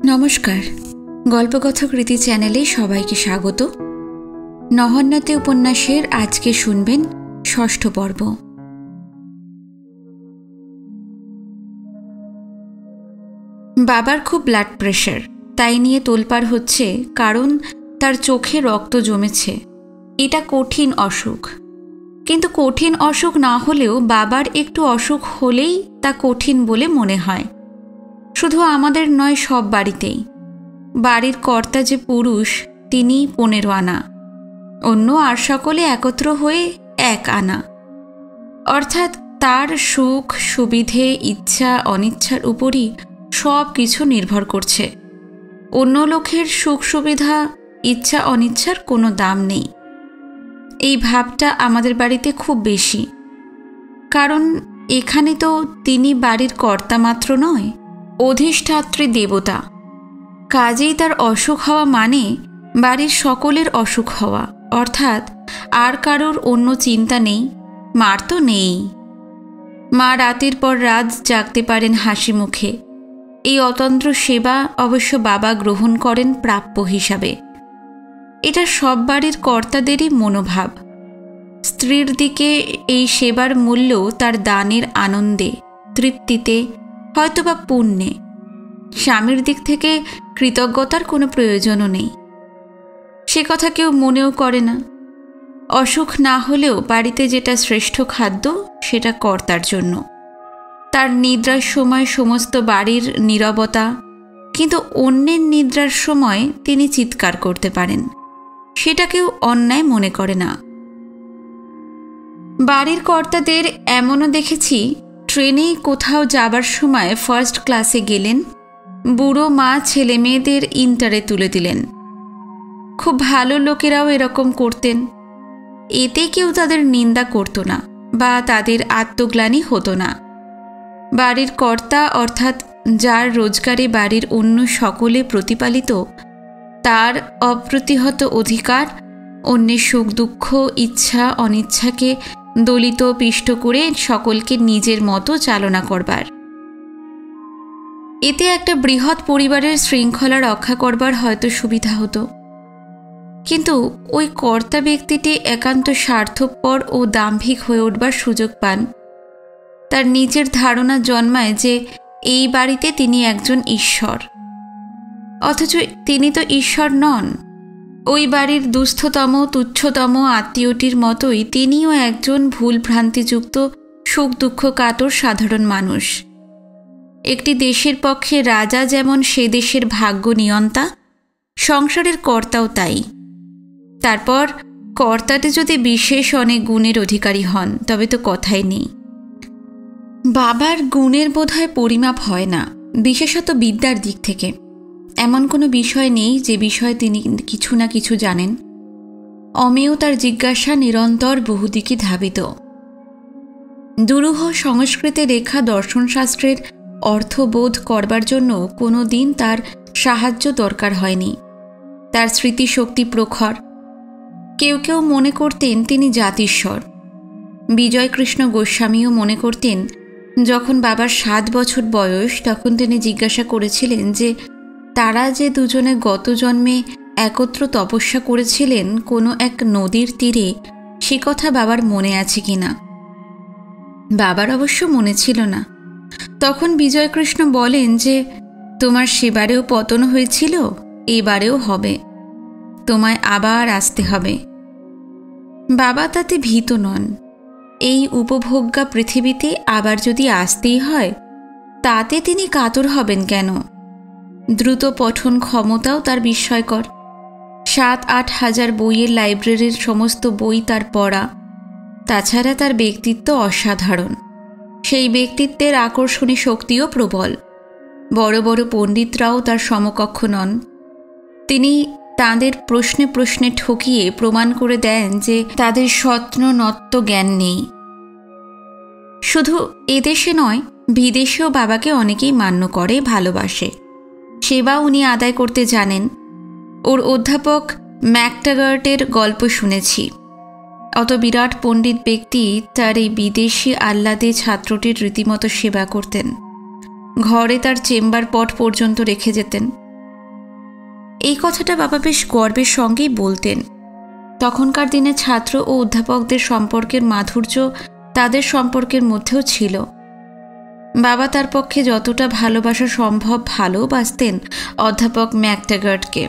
নমস্কার, গল্পকথকৃতি চ্যানেলে সবাইকে স্বাগত। নহন্যাতে উপন্যাসের আজকে শুনবেন ষষ্ঠ পর্ব। বাবার খুব ব্লাড প্রেশার, তাই নিয়ে তোলপাড় হচ্ছে, কারণ তার চোখে রক্ত জমেছে। এটা কঠিন অসুখ, কিন্তু কঠিন অসুখ না হলেও বাবার একটু অসুখ হলেই তা কঠিন বলে মনে হয়। শুধু আমাদের নয়, সব বাড়িতেই। বাড়ির কর্তা যে পুরুষ, তিনি 15 আনা, অন্য আর সকলে একত্র হয়ে 1 আনা। অর্থাৎ তার সুখ সুবিধে, ইচ্ছা অনিচ্ছার উপরই সব কিছু নির্ভর করছে। অন্য লোকের সুখ সুবিধা, ইচ্ছা অনিচ্ছার কোনো দাম নেই। এই ভাবটা আমাদের বাড়িতে খুব বেশি, কারণ এখানে তো তিনি বাড়ির কর্তা মাত্র নয়, অধিষ্ঠাত্রী দেবতা। কাজেই তার অসুখ হওয়া মানে বাড়ির সকলের অসুখ হওয়া, অর্থাৎ আর কারোর অন্য চিন্তা নেই। মার তো নেই। মা রাতের পর রাত জাগতে পারেন হাসি মুখে। এই অতন্ত্র সেবা অবশ্য বাবা গ্রহণ করেন প্রাপ্য হিসাবে। এটা সব বাড়ির কর্তাদেরই মনোভাব। স্ত্রীর দিকে এই সেবার মূল্য তার দানের আনন্দে, তৃপ্তিতে, হয়তোবা পুণ্যে। স্বামীর দিক থেকে কৃতজ্ঞতার কোনো প্রয়োজনও নেই, সে কথা কেউ মনেও করে না। অসুখ না হলেও বাড়িতে যেটা শ্রেষ্ঠ খাদ্য, সেটা কর্তার জন্য। তার নিদ্রার সময় সমস্ত বাড়ির নীরবতা, কিন্তু অন্যের নিদ্রার সময় তিনি চিৎকার করতে পারেন, সেটা কেউ অন্যায় মনে করে না। বাড়ির কর্তাদের এমনও দেখেছি, ট্রেনে কোথাও যাবার সময় ফার্স্ট ক্লাসে গেলেন, বুড়ো মা ছেলে মেয়েদের ইন্টারে তুলে দিলেন। খুব ভালো লোকেরাও এরকম করতেন। এতে কেউ তাদের নিন্দা করত না বা তাদের আত্মগ্লানি হতো না। বাড়ির কর্তা, অর্থাৎ যার রোজগারে বাড়ির অন্য সকলে প্রতিপালিত, তার অপ্রতিহত অধিকার অন্যের সুখ দুঃখ, ইচ্ছা অনিচ্ছাকে দলিত পিষ্ট করে সকলকে নিজের মতো চালনা করবার। এতে একটা বৃহৎ পরিবারের শৃঙ্খলা রক্ষা করবার হয়তো সুবিধা হতো। কিন্তু ওই কর্তা ব্যক্তিটি একান্ত স্বার্থপর ও দাম্ভিক হয়ে উঠবার সুযোগ পান। তার নিজের ধারণা জন্মায় যে এই বাড়িতে তিনি একজন ঈশ্বর, অথচ তিনি তো ঈশ্বর নন। ওই বাড়ির দুস্থতম তুচ্ছতম আত্মীয়টির মতোই তিনিও একজন ভুল ভ্রান্তিযুক্ত, সুখ দুঃখ কাতর সাধারণ মানুষ। একটি দেশের পক্ষে রাজা যেমন সে দেশের ভাগ্য নিয়ন্তা, সংসারের কর্তাও তাই। তারপর কর্তাটি যদি বিশেষ অনেক গুণের অধিকারী হন, তবে তো কথাই নেই। বাবার গুণের বোধহয় পরিমাপ হয় না, বিশেষত বিদ্যার দিক থেকে। এমন কোনো বিষয় নেই যে বিষয়ে তিনি কিছু না কিছু জানেন। অমেয় তার জিজ্ঞাসা নিরন্তর বহুদিকে ধাবিত। দুরূহ সংস্কৃতে রেখা দর্শনশাস্ত্রের অর্থবোধ করবার জন্য কোনো দিন তার সাহায্য দরকার হয়নি। তার স্মৃতিশক্তি প্রখর। কেউ কেউ মনে করতেন তিনি জাতিস্বর। বিজয়কৃষ্ণ গোস্বামীও মনে করতেন, যখন বাবার 7 বছর বয়স, তখন তিনি জিজ্ঞাসা করেছিলেন যে তারা যে দুজনে গত জন্মে একত্র তপস্যা করেছিলেন কোনো এক নদীর তীরে, সে কথা বাবার মনে আছে কিনা। বাবার অবশ্য মনে ছিল না। তখন বিজয়কৃষ্ণ বলেন যে তোমার সেবারেও পতন হয়েছিল, এবারেও হবে, তোমায় আবার আসতে হবে। বাবা তাতে ভীত নন। এই উপভোগ্যা পৃথিবীতে আবার যদি আসতেই হয়, তাতে তিনি কাতর হবেন কেন? দ্রুত পঠন ক্ষমতাও তার বিস্ময়কর। 7-8 হাজার বইয়ের লাইব্রেরির সমস্ত বই তার পড়া। তাছাড়া তার ব্যক্তিত্ব অসাধারণ। সেই ব্যক্তিত্বের আকর্ষণী শক্তিও প্রবল। বড় বড় পণ্ডিতরাও তার সমকক্ষ নন। তিনি তাঁদের প্রশ্নে প্রশ্নে ঠকিয়ে প্রমাণ করে দেন যে তাদের স্বপ্ননত্ব জ্ঞান নেই। শুধু এদেশে নয়, বিদেশেও বাবাকে অনেকেই মান্য করে, ভালোবাসে। সেবা উনি আদায় করতে জানেন। ওর অধ্যাপক ম্যাকটাগার্টের গল্প শুনেছি। অত বিরাট পণ্ডিত ব্যক্তি তার এই বিদেশি আহ্লাদে ছাত্রটির রীতিমতো সেবা করতেন। ঘরে তার চেম্বার পট পর্যন্ত রেখে যেতেন। এই কথাটা বাবা বেশ গর্বের সঙ্গেই বলতেন। তখনকার দিনে ছাত্র ও অধ্যাপকদের সম্পর্কের মাধুর্য তাদের সম্পর্কের মধ্যেও ছিল। বাবা তার পক্ষে যতটা ভালোবাসা সম্ভব ভালোবাসতেন অধ্যাপক ম্যাকট্যাগার্টকে।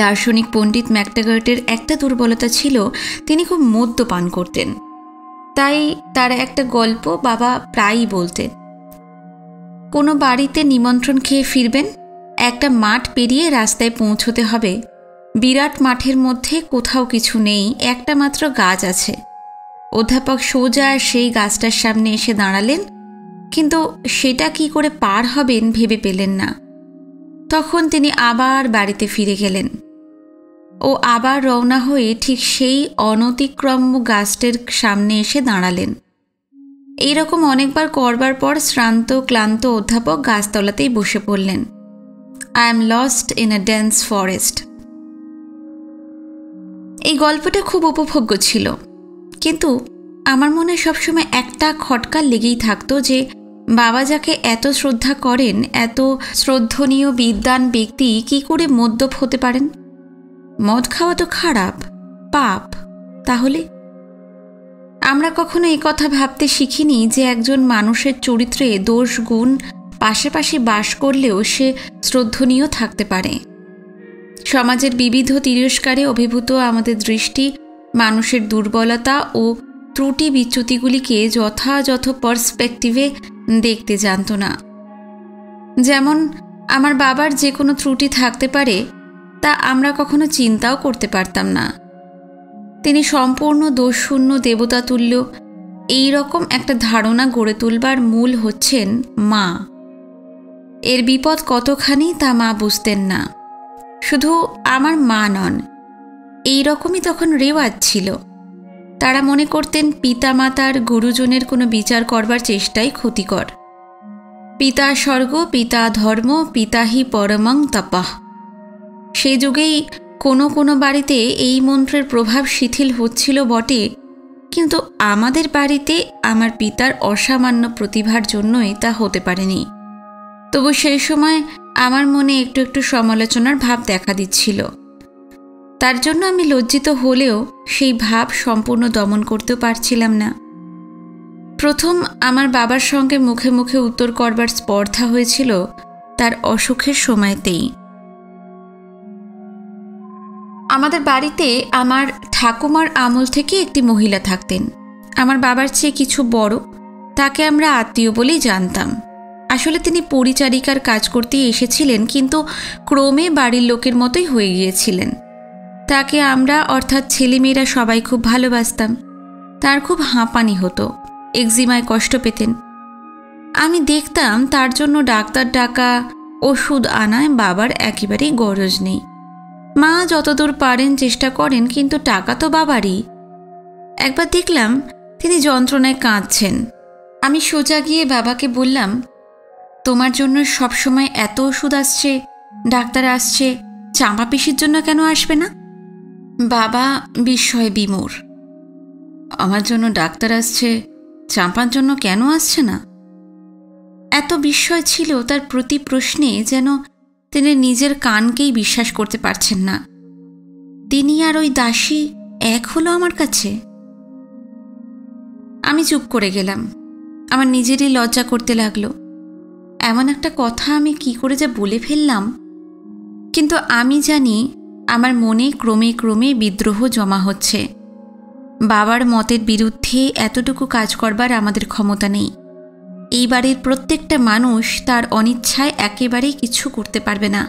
দার্শনিক পণ্ডিত ম্যাকট্যাগার্টের একটা দুর্বলতা ছিল, তিনি খুব মদ্যপান করতেন। তাই তার একটা গল্প বাবা প্রায়ই বলতেন। কোনো বাড়িতে নিমন্ত্রণ খেয়ে ফিরবেন, একটা মাঠ পেরিয়ে রাস্তায় পৌঁছতে হবে। বিরাট মাঠের মধ্যে কোথাও কিছু নেই, একটা মাত্র গাছ আছে। অধ্যাপক সোজা সেই গাছটার সামনে এসে দাঁড়ালেন, কিন্তু সেটা কি করে পার হবেন ভেবে পেলেন না। তখন তিনি আবার বাড়িতে ফিরে গেলেন ও আবার রওনা হয়ে ঠিক সেই অনতিক্রম্য গাছটির সামনে এসে দাঁড়ালেন। এইরকম অনেকবার করবার পর শ্রান্ত ক্লান্ত অধ্যাপক গাছতলাতেই বসে পড়লেন। I am lost in a dense forest. এই গল্পটা খুব উপভোগ্য ছিল, কিন্তু আমার মনে সবসময় একটা খটকা লেগেই থাকতো যে বাবা যাকে এত শ্রদ্ধা করেন, এত শ্রদ্ধনীয় বিদ্বান ব্যক্তি কি করে মদ্যপ হতে পারেন? মদ খাওয়া তো খারাপ, পাপ। তাহলে আমরা কখনো এই কথা ভাবতে শিখিনি যে একজন মানুষের চরিত্রে দোষ গুণ পাশাপাশি বাস করলেও সে শ্রদ্ধনীয় থাকতে পারে। সমাজের বিবিধ তিরস্কারে অভিভূত আমাদের দৃষ্টি মানুষের দুর্বলতা ও ত্রুটি বিচ্যুতিগুলিকে যথাযথ পার্সপেক্টিভে দেখতে জানত না। যেমন আমার বাবার যে কোনো ত্রুটি থাকতে পারে তা আমরা কখনো চিন্তাও করতে পারতাম না। তিনি সম্পূর্ণ দোষশূন্য দেবতাতুল্য, এই রকম একটা ধারণা গড়ে তুলবার মূল হচ্ছেন মা। এর বিপদ কতখানি তা মা বুঝতেন না। শুধু আমার মা নন, এই রকমই তখন রেওয়াজ ছিল। তারা মনে করতেন পিতামাতার গুরুজনের কোনো বিচার করবার চেষ্টাই ক্ষতিকর। পিতা স্বর্গ, পিতা ধর্ম, পিতা হি পরমং তপঃ। সে যুগেই কোনো কোনো বাড়িতে এই মন্ত্রের প্রভাব শিথিল হচ্ছিল বটে, কিন্তু আমাদের বাড়িতে আমার পিতার অসামান্য প্রতিভার জন্যই তা হতে পারেনি। তবু সেই সময় আমার মনে একটু একটু সমালোচনার ভাব দেখা দিচ্ছিল। তার জন্য আমি লজ্জিত হলেও সেই ভাব সম্পূর্ণ দমন করতেও পারছিলাম না। প্রথম আমার বাবার সঙ্গে মুখে মুখে উত্তর করবার স্পর্ধা হয়েছিল তার অসুখের সময়তেই। আমাদের বাড়িতে আমার ঠাকুমার আমল থেকে একটি মহিলা থাকতেন, আমার বাবার চেয়ে কিছু বড়। তাকে আমরা আত্মীয় বলেই জানতাম। আসলে তিনি পরিচারিকার কাজ করতেই এসেছিলেন, কিন্তু ক্রমে বাড়ির লোকের মতোই হয়ে গিয়েছিলেন। তাকে আমরা অর্থাৎ ছেলেমেয়েরা সবাই খুব ভালোবাসতাম। তার খুব হাঁপানি হতো, এক্সিমায় কষ্ট পেতেন। আমি দেখতাম তার জন্য ডাক্তার ডাকা, ওষুধ আনায় বাবার একেবারেই গরজ নেই। মা যতদূর পারেন চেষ্টা করেন, কিন্তু টাকা তো বাবারই। একবার দেখলাম তিনি যন্ত্রণায় কাঁদছেন। আমি সোজা গিয়ে বাবাকে বললাম, তোমার জন্য সবসময় এত ওষুধ আসছে, ডাক্তার আসছে, চাঁপা পিসির জন্য কেন আসবে না? বাবা বিস্ময়ে বিমূঢ়। আমার জন্য ডাক্তার আসছে, চাঁপার জন্য কেন আসছে না? এত বিস্ময় ছিল তার প্রতি প্রশ্নে, যেন তিনি নিজের কানকেই বিশ্বাস করতে পারছেন না। তিনি আর ওই দাসী এক হলো আমার কাছে। আমি চুপ করে গেলাম। আমার নিজেরই লজ্জা করতে লাগলো। এমন একটা কথা আমি কি করে যে বলে ফেললাম। কিন্তু আমি জানি আমার মনে ক্রমে ক্রমে বিদ্রোহ জমা হচ্ছে। বাবার মতের বিরুদ্ধে এতটুকু কাজ করবার আমাদের ক্ষমতা নেই। এই বাড়ির প্রত্যেকটা মানুষ তার অনিচ্ছায় একেবারেই কিছু করতে পারবে না।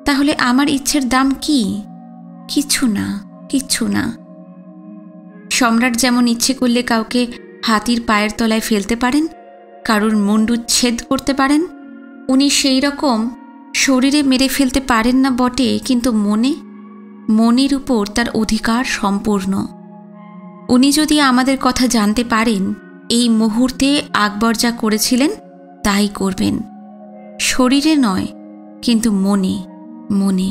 তাহলে আমার ইচ্ছের দাম কি? কিছু না, কিছু না। সম্রাট যেমন ইচ্ছে করলে কাউকে হাতির পায়ের তলায় ফেলতে পারেন, কারুর মুন্ডুচ্ছেদ করতে পারেন, উনি সেই রকম শরীরে মেরে ফেলতে পারেন না বটে, কিন্তু মনের উপর তার অধিকার সম্পূর্ণ। উনি যদি আমাদের কথা জানতে পারেন, এই মুহূর্তে আকবর যা করেছিলেন তাই করবেন। শরীরে নয়, কিন্তু মনে মনে।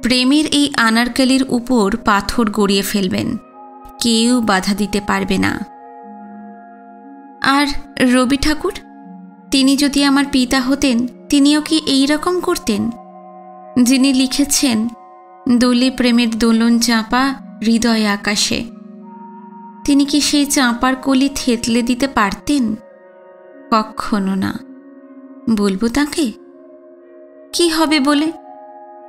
প্রেমের এই আনারকলির উপর পাথর গড়িয়ে ফেলবেন, কেউ বাধা দিতে পারবে না। আর রবি ঠাকুর, তিনি যদি আমার পিতা হতেন, তিনিও কি এই রকম করতেন? যিনি লিখেছেন দোলে প্রেমের দোলন চাঁপা হৃদয় আকাশে, তিনি কি সেই চাঁপার কলি থেতলে দিতে পারতেন? কখনো না। বলবো তাকে? কি হবে বলে?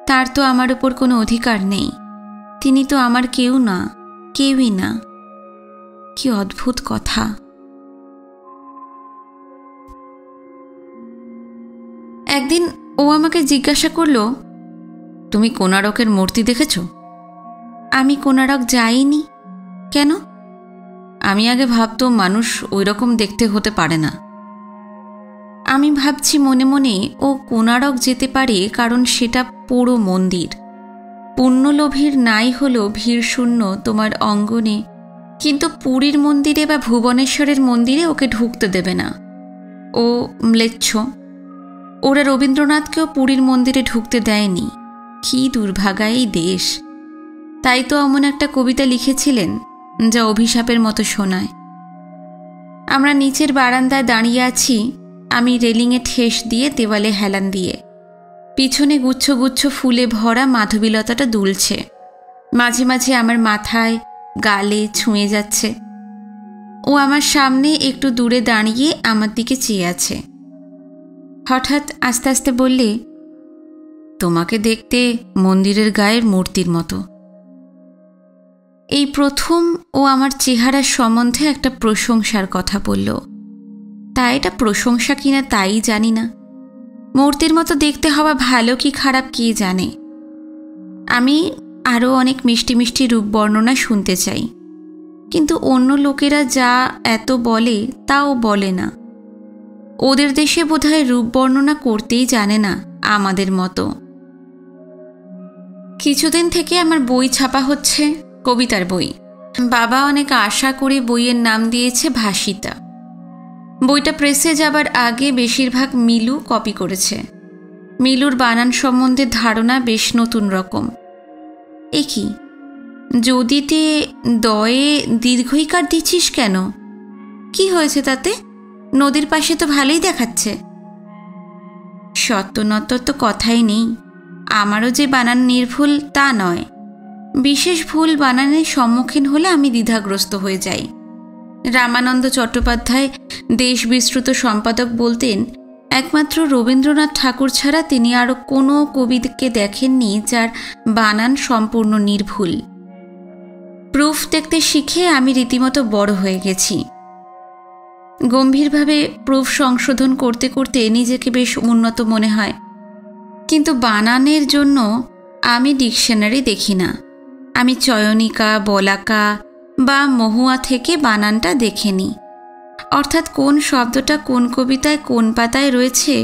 তার তো আমার উপর কোনো অধিকার নেই। তিনি তো আমার কেউ না, কেউই না। কি অদ্ভুত কথা। একদিন ও আমাকে জিজ্ঞাসা করল, তুমি কোণারকের মূর্তি দেখেছ? আমি কোণারক যাইনি। কেন? আমি আগে ভাবতো মানুষ ওই রকম দেখতে হতে পারে না। আমি ভাবছি মনে মনে, ও কোণারক যেতে পারে কারণ সেটা পুরো মন্দির। পুণ্যলোভীর নাই হলো ভিড় শূন্য তোমার অঙ্গনে, কিন্তু পুরীর মন্দিরে বা ভুবনেশ্বরের মন্দিরে ওকে ঢুকতে দেবে না। ও ম্লেচ্ছ। ওরা রবীন্দ্রনাথকেও পুরীর মন্দিরে ঢুকতে দেয়নি। কি দুর্ভাগা এই দেশ। তাই তো এমন একটা কবিতা লিখেছিলেন যা অভিশাপের মতো শোনায়। আমরা নিচের বারান্দায় দাঁড়িয়ে আছি, আমি রেলিংয়ে ঠেস দিয়ে দেওয়ালে হেলান দিয়ে। পিছনে গুচ্ছ গুচ্ছ ফুলে ভরা মাধবীলতাটা দুলছে, মাঝে মাঝে আমার মাথায় গালে ছুঁয়ে যাচ্ছে। ও আমার সামনে একটু দূরে দাঁড়িয়ে আমার দিকে চেয়ে আছে। হঠাৎ আস্তে আস্তে বললে, তোমাকে দেখতে মন্দিরের গায়ের মূর্তির মতো। এই প্রথম ও আমার চেহারার সম্বন্ধে একটা প্রশংসার কথা বলল। তা এটা প্রশংসা কিনা তাই জানি না। মূর্তির মতো দেখতে হওয়া ভালো কি খারাপ কে জানে। আমি আরও অনেক মিষ্টি মিষ্টি রূপ বর্ণনা শুনতে চাই, কিন্তু অন্য লোকেরা যা এত বলে তাও বলে না। ওদের দেশে বোধহয় রূপ বর্ণনা করতেই জানে না আমাদের মতো। কিছুদিন থেকে আমার বই ছাপা হচ্ছে, কবিতার বই। বাবা অনেক আশা করে বইয়ের নাম দিয়েছে ভাসিতা। বইটা প্রেসে যাবার আগে বেশিরভাগ মিলু কপি করেছে। মিলুর বানান সম্বন্ধে ধারণা বেশ নতুন রকম। এ কি, যদিতে দয়ে দীর্ঘইকার দিচ্ছিস কেন? কি হয়েছে তাতে? নদীর পাশে তো ভালোই দেখাচ্ছে। সত্যনত তো কথাই নেই। আমারও যে বানান নির্ভুল তা নয়। বিশেষ ভুল বানানের সম্মুখীন হলে আমি দ্বিধাগ্রস্ত হয়ে যাই। রামানন্দ চট্টোপাধ্যায় দেশ বিস্তৃত সম্পাদক বলতেন, একমাত্র রবীন্দ্রনাথ ঠাকুর ছাড়া তিনি আরও কোনো কবিকে দেখেননি যার বানান সম্পূর্ণ নির্ভুল। প্রুফ দেখতে শিখে আমি রীতিমতো বড় হয়ে গেছি। গম্ভীরভাবে প্রুফ সংশোধন করতে করতে নিজেকে বেশ উন্নত মনে হয়। কিন্তু বানানের জন্য আমি ডিকশনারি দেখি না। আমি চয়নিকা, বলাকা বা মহুয়া থেকে বানানটা দেখে নিই। অর্থাৎ কোন শব্দটা কোন কবিতায় কোন পাতায় রয়েছে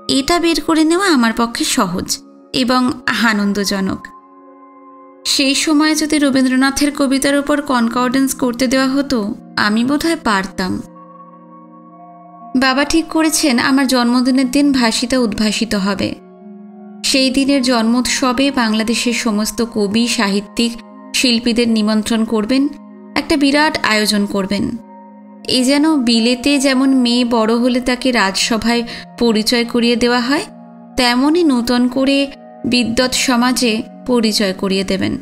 এটা বের করে নেওয়া আমার পক্ষে সহজ এবং আনন্দজনক। সেই সময় যদি রবীন্দ্রনাথের কবিতার উপর কনকর্ডেন্স করতে দেওয়া হতো, আমি বোধহয় পারতাম। বাবা ঠিক করেছেন আমার জন্মদিনের দিন ভাসিতা উদ্ভাসিত হবে। সেই দিনের জন্মোৎসবে বাংলাদেশের সমস্ত কবি, সাহিত্যিক, শিল্পীদের নিমন্ত্রণ করবেন, একটা বিরাট আয়োজন করবেন। এই যেন বিলেতে যেমন মেয়ে বড় হলে তাকে রাজসভায় পরিচয় করিয়ে দেওয়া হয়, তেমনই নূতন করে বিদ্বৎ সমাজে পরিচয় করিয়ে দেবেন।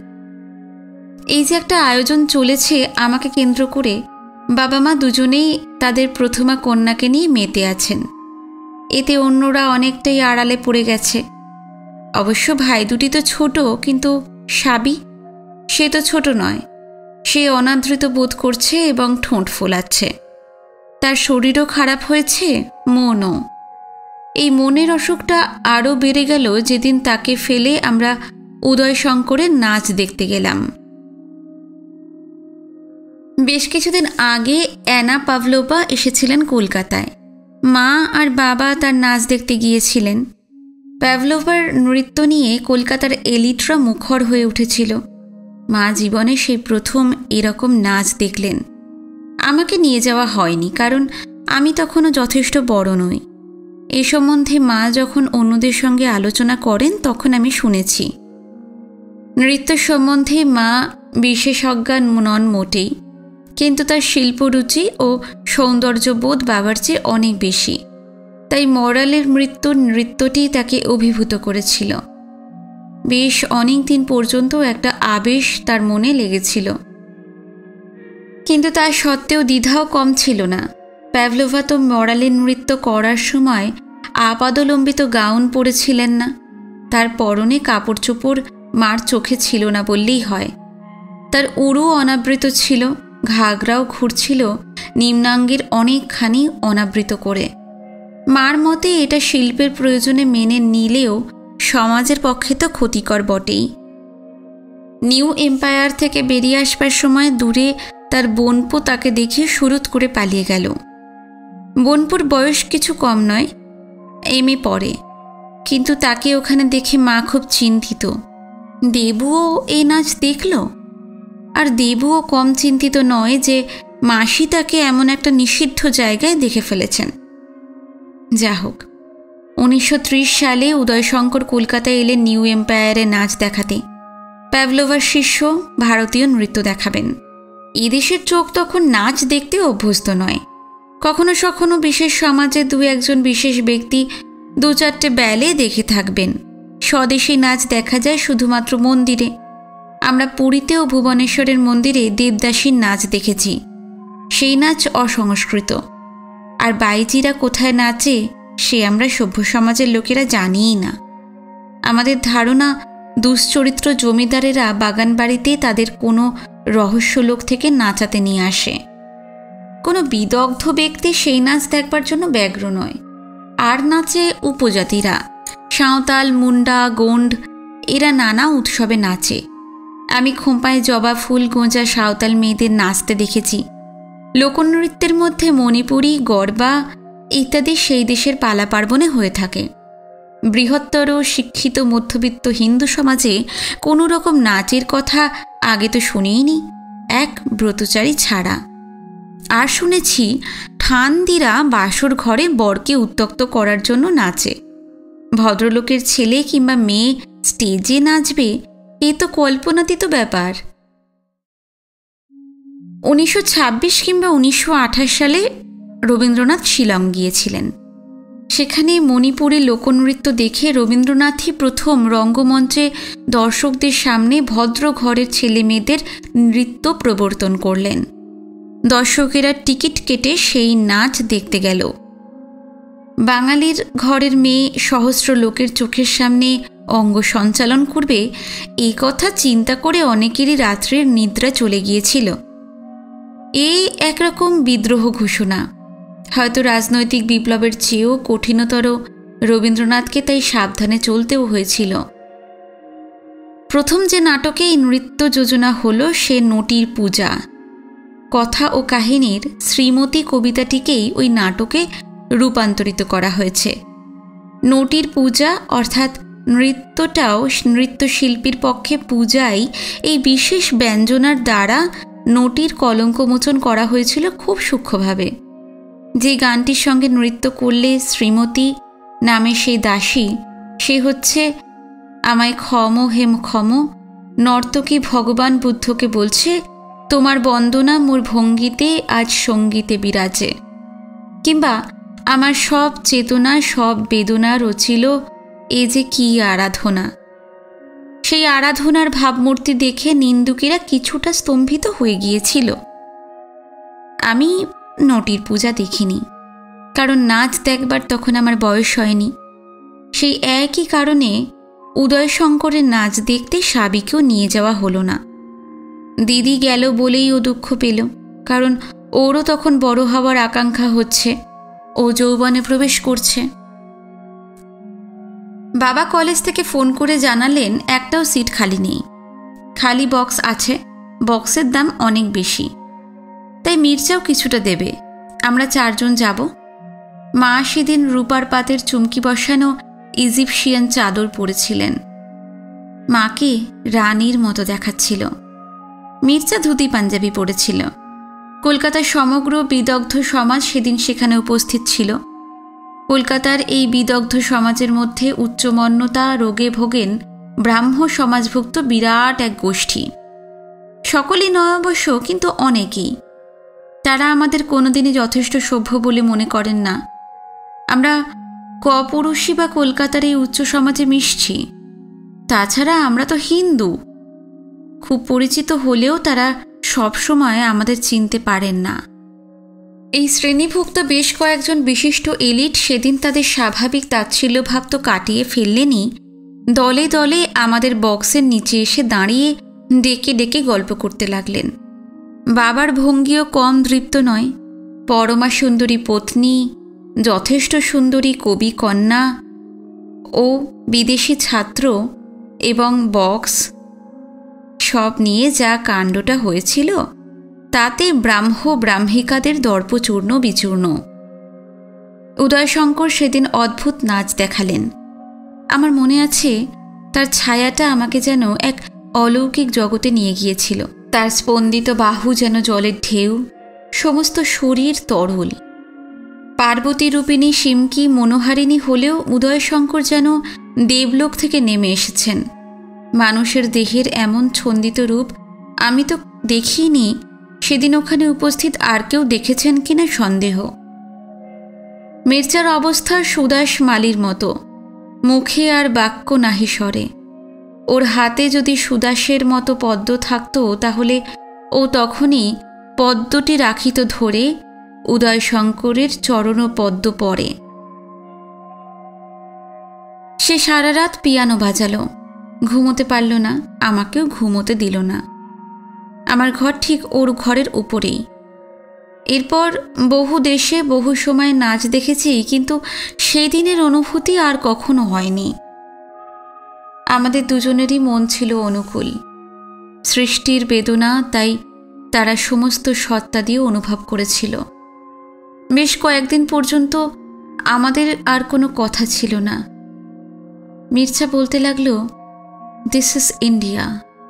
এই যে একটা আয়োজন চলেছে আমাকে কেন্দ্র করে, বাবা মা দুজনেই তাদের প্রথমা কন্যাকে নিয়ে মেতে আছেন। এতে অন্যরা অনেকটাই আড়ালে পড়ে গেছে। অবশ্য ভাই দুটি তো ছোট, কিন্তু সাবি সে তো ছোট নয়। সে অনাদৃত বোধ করছে এবং ঠোঁট ফোলাচ্ছে। তার শরীরও খারাপ হয়েছে, মনও। এই মনের অসুখটা আরও বেড়ে গেল যেদিন তাকে ফেলে আমরা উদয়শঙ্করের নাচ দেখতে গেলাম। বেশ কিছুদিন আগে অ্যানা পাভলোভা এসেছিলেন কলকাতায়। মা আর বাবা তার নাচ দেখতে গিয়েছিলেন। পাভলোভার নৃত্য নিয়ে কলকাতার এলিটরা মুখর হয়ে উঠেছিল। মা জীবনে সেই প্রথম এরকম নাচ দেখলেন। আমাকে নিয়ে যাওয়া হয়নি, কারণ আমি তখনও যথেষ্ট বড় নই। এ সম্বন্ধে মা যখন অন্যদের সঙ্গে আলোচনা করেন তখন আমি শুনেছি। নৃত্য সম্বন্ধে মা বিশেষজ্ঞা নন মোটেই, কিন্তু তার শিল্পরুচি ও সৌন্দর্যবোধ বাবার চেয়ে অনেক বেশি। তাই মরালের নৃত্যটি তাকে অভিভূত করেছিল। বেশ অনেক দিন পর্যন্ত একটা আবেশ তার মনে লেগেছিল, কিন্তু তা সত্ত্বেও দ্বিধাও কম ছিল না। প্যাভলোভা তো মরালি নৃত্য করার সময় আপাদলম্বিত গাউন পরেছিলেন না, তার পরনে কাপড় চোপড় মার চোখে ছিল না বললেই হয়। তার উরু অনাবৃত ছিল, ঘাগরাও ঘুরছিল নিম্নাঙ্গের অনেকখানি অনাবৃত করে। মার মতে এটা শিল্পের প্রয়োজনে মেনে নিলেও সমাজের পক্ষে তো ক্ষতিকর বটেই। নিউ এম্পায়ার থেকে বেরিয়ে আসবার সময় দূরে তার বোনপো তাকে দেখে সুরুত করে পালিয়ে গেল। বোনপুর বয়স কিছু কম নয়, এমএ পড়ে, কিন্তু তাকে ওখানে দেখে মা খুব চিন্তিত। দেবুও এই নাচ দেখল, আর দেবুও কম চিন্তিত নয় যে মাসি তাকে এমন একটা নিষিদ্ধ জায়গায় দেখে ফেলেছেন। যা হোক, 1930 সালে উদয়শঙ্কর কলকাতায় এলেন নিউ এম্পায়ারে নাচ দেখাতে। প্যাভলোভার শিষ্য ভারতীয় নৃত্য দেখাবেন। এদেশের চোখ তখন নাচ দেখতে অভ্যস্ত নয়। কখনো কখনো বিশেষ সমাজে দু একজন বিশেষ ব্যক্তি 2-4টে ব্যালে দেখে থাকবেন। স্বদেশী নাচ দেখা যায় শুধুমাত্র মন্দিরে। আমরা পুরীতে ও ভুবনেশ্বরের মন্দিরে দেবদাসীর নাচ দেখেছি, সেই নাচ অসংস্কৃত। আর বাইজিরা কোথায় নাচে সে আমরা সভ্য সমাজের লোকেরা জানিই না। আমাদের ধারণা দুশ্চরিত্র জমিদারেরা বাগান বাড়িতে তাদের কোনো রহস্য লোক থেকে নাচাতে নিয়ে আসে। কোনো বিদগ্ধ ব্যক্তি সেই নাচ দেখবার জন্য ব্যগ্র নয়। আর নাচে উপজাতিরা, সাঁওতাল, মুন্ডা, গোন্ড, এরা নানা উৎসবে নাচে। আমি খোঁপায় জবা ফুল গোঁজা সাঁওতাল মেয়েদের নাচতে দেখেছি। লোকনৃত্যের মধ্যে মণিপুরী, গরবা ইত্যাদি সেই দেশের পালা পার্বণে হয়ে থাকে। বৃহত্তর শিক্ষিত মধ্যবিত্ত হিন্দু সমাজে কোনো রকম নাচের কথা আগে তো শুনিনি, এক ব্রতচারী ছাড়া। আর শুনেছি ঠান্দিরা বাসর ঘরে বরকে উত্ত্যক্ত করার জন্য নাচে। ভদ্রলোকের ছেলে কিংবা মেয়ে স্টেজে নাচবে, এ তো কল্পনাতীত ব্যাপার। 1926 কিংবা 1928 সালে রবীন্দ্রনাথ শিলং গিয়েছিলেন। সেখানে মণিপুরী লোকনৃত্য দেখে রবীন্দ্রনাথই প্রথম রঙ্গমঞ্চে দর্শকদের সামনে ভদ্র ঘরের ছেলে মেয়েদের নৃত্য প্রবর্তন করলেন। দর্শকেরা টিকিট কেটে সেই নাচ দেখতে গেল। বাঙালির ঘরের মেয়ে সহস্র লোকের চোখের সামনে অঙ্গ সঞ্চালন করবে, এই কথা চিন্তা করে অনেকেরই রাত্রের নিদ্রা চলে গিয়েছিল। এই একরকম বিদ্রোহ ঘোষণা, হয়তো রাজনৈতিক বিপ্লবের চেয়েও কঠিনতর। রবীন্দ্রনাথকে তাই সাবধানে চলতেও হয়েছিল। প্রথম যে নাটকে এই নৃত্য যোজনা হলো সে নটির পূজা। কথা ও কাহিনীর শ্রীমতী কবিতাটিকেই ওই নাটকে রূপান্তরিত করা হয়েছে। নটির পূজা অর্থাৎ নৃত্যটাও নৃত্যশিল্পীর পক্ষে পূজাই, এই বিশেষ ব্যঞ্জনার দ্বারা নটির কলঙ্কমোচন করা হয়েছিল খুব সূক্ষ্মভাবে। যে গানটির সঙ্গে নৃত্য করলে শ্রীমতী নামে সেই দাসী, সে হচ্ছে আমায় ক্ষম হেম ক্ষম, নর্তকী ভগবান বুদ্ধকে বলছে তোমার বন্দনা মোর ভঙ্গিতে আজ সঙ্গীতে বিরাজে, কিংবা আমার সব চেতনা সব বেদনা রচিল এ যে কি আরাধনা। সেই আরাধনার ভাবমূর্তি দেখে নিন্দুকেরা কিছুটা স্তম্ভিত হয়ে গিয়েছিল। আমি নটির পূজা দেখিনি, কারণ নাচ দেখবার তখন আমার বয়স হয়নি। সেই একই কারণে উদয়শঙ্করের নাচ দেখতে সাবিকেও নিয়ে যাওয়া হলো না। দিদি গেল বলেই ও দুঃখ পেল, কারণ ওরও তখন বড় হওয়ার আকাঙ্ক্ষা হচ্ছে, ও যৌবনে প্রবেশ করছে। বাবা কলেজ থেকে ফোন করে জানালেন একটাও সিট খালি নেই, খালি বক্স আছে, বক্সের দাম অনেক বেশি, তাই মির্জাও কিছুটা দেবে। আমরা 4 জন যাব। মা সেদিন রূপার পাতের চুমকি বসানো ইজিপশিয়ান চাদর পরেছিলেন, মাকে রানীর মতো দেখাচ্ছিল। মির্জা ধুতি পাঞ্জাবি পরেছিল। কলকাতার সমগ্র বিদগ্ধ সমাজ সেদিন সেখানে উপস্থিত ছিল। কলকাতার এই বিদগ্ধ সমাজের মধ্যে উচ্চমন্যতা রোগে ভোগেন ব্রাহ্ম সমাজভুক্ত বিরাট এক গোষ্ঠী। সকলেই নয় অবশ্য, কিন্তু অনেকেই। তারা আমাদের কোনোদিনই যথেষ্ট সভ্য বলে মনে করেন না। আমরা কপুরুষই বা কলকাতার এই উচ্চ সমাজে মিশছি। তাছাড়া আমরা তো হিন্দু। খুব পরিচিত হলেও তারা সবসময় আমাদের চিনতে পারেন না। এই শ্রেণীভুক্ত বেশ কয়েকজন বিশিষ্ট এলিট সেদিন তাদের স্বাভাবিক তাচ্ছিল্যভাব তো কাটিয়ে ফেললেনই, দলে দলে আমাদের বক্সের নিচে এসে দাঁড়িয়ে ডেকে ডেকে গল্প করতে লাগলেন। বাবার ভঙ্গিও কম দৃপ্ত নয়। পরমা সুন্দরী পত্নী, যথেষ্ট সুন্দরী কবি কন্যা ও বিদেশি ছাত্র এবং বক্স, সব নিয়ে যা কাণ্ডটা হয়েছিল তাতে ব্রাহ্মিকাদের দর্প চূর্ণ বিচূর্ণ। উদয়শঙ্কর সেদিন অদ্ভুত নাচ দেখালেন। আমার মনে আছে তার ছায়াটা আমাকে যেন এক অলৌকিক জগতে নিয়ে গিয়েছিল। তার স্পন্দিত বাহু যেন জলের ঢেউ, সমস্ত শরীর তরল। পার্বতী রূপিণী সিমকি মনোহারিণী হলেও উদয়শঙ্কর যেন দেবলোক থেকে নেমে এসেছেন। মানুষের দেহের এমন ছন্দিত রূপ আমি তো দেখিনি। সেদিন ওখানে উপস্থিত আর কেউ দেখেছেন কিনা সন্দেহ। মির্জার অবস্থা সুদাস মালির মতো, মুখে আর বাক্য নাহি সরে। ওর হাতে যদি সুদাসের মতো পদ্ম থাকত তাহলে ও তখনই পদ্মটি রাখিত ধরে উদয়শঙ্করের চরণ পদ্ম পড়ে। সে সারা রাত পিয়ানো বাজালো, ঘুমোতে পারল না, আমাকেও ঘুমোতে দিল না। আমার ঘর ঠিক ওর ঘরের উপরেই। এরপর বহু দেশে বহু সময় নাচ দেখেছি, কিন্তু সেই দিনের অনুভূতি আর কখনো হয়নি। আমাদের দুজনেরই মন ছিল অনুকূল। সৃষ্টির বেদনা তাই তারা সমস্ত সত্তা দিয়ে অনুভব করেছিল। বেশ কয়েকদিন পর্যন্ত আমাদের আর কোনো কথা ছিল না। মির্জা বলতে লাগলো, this is India,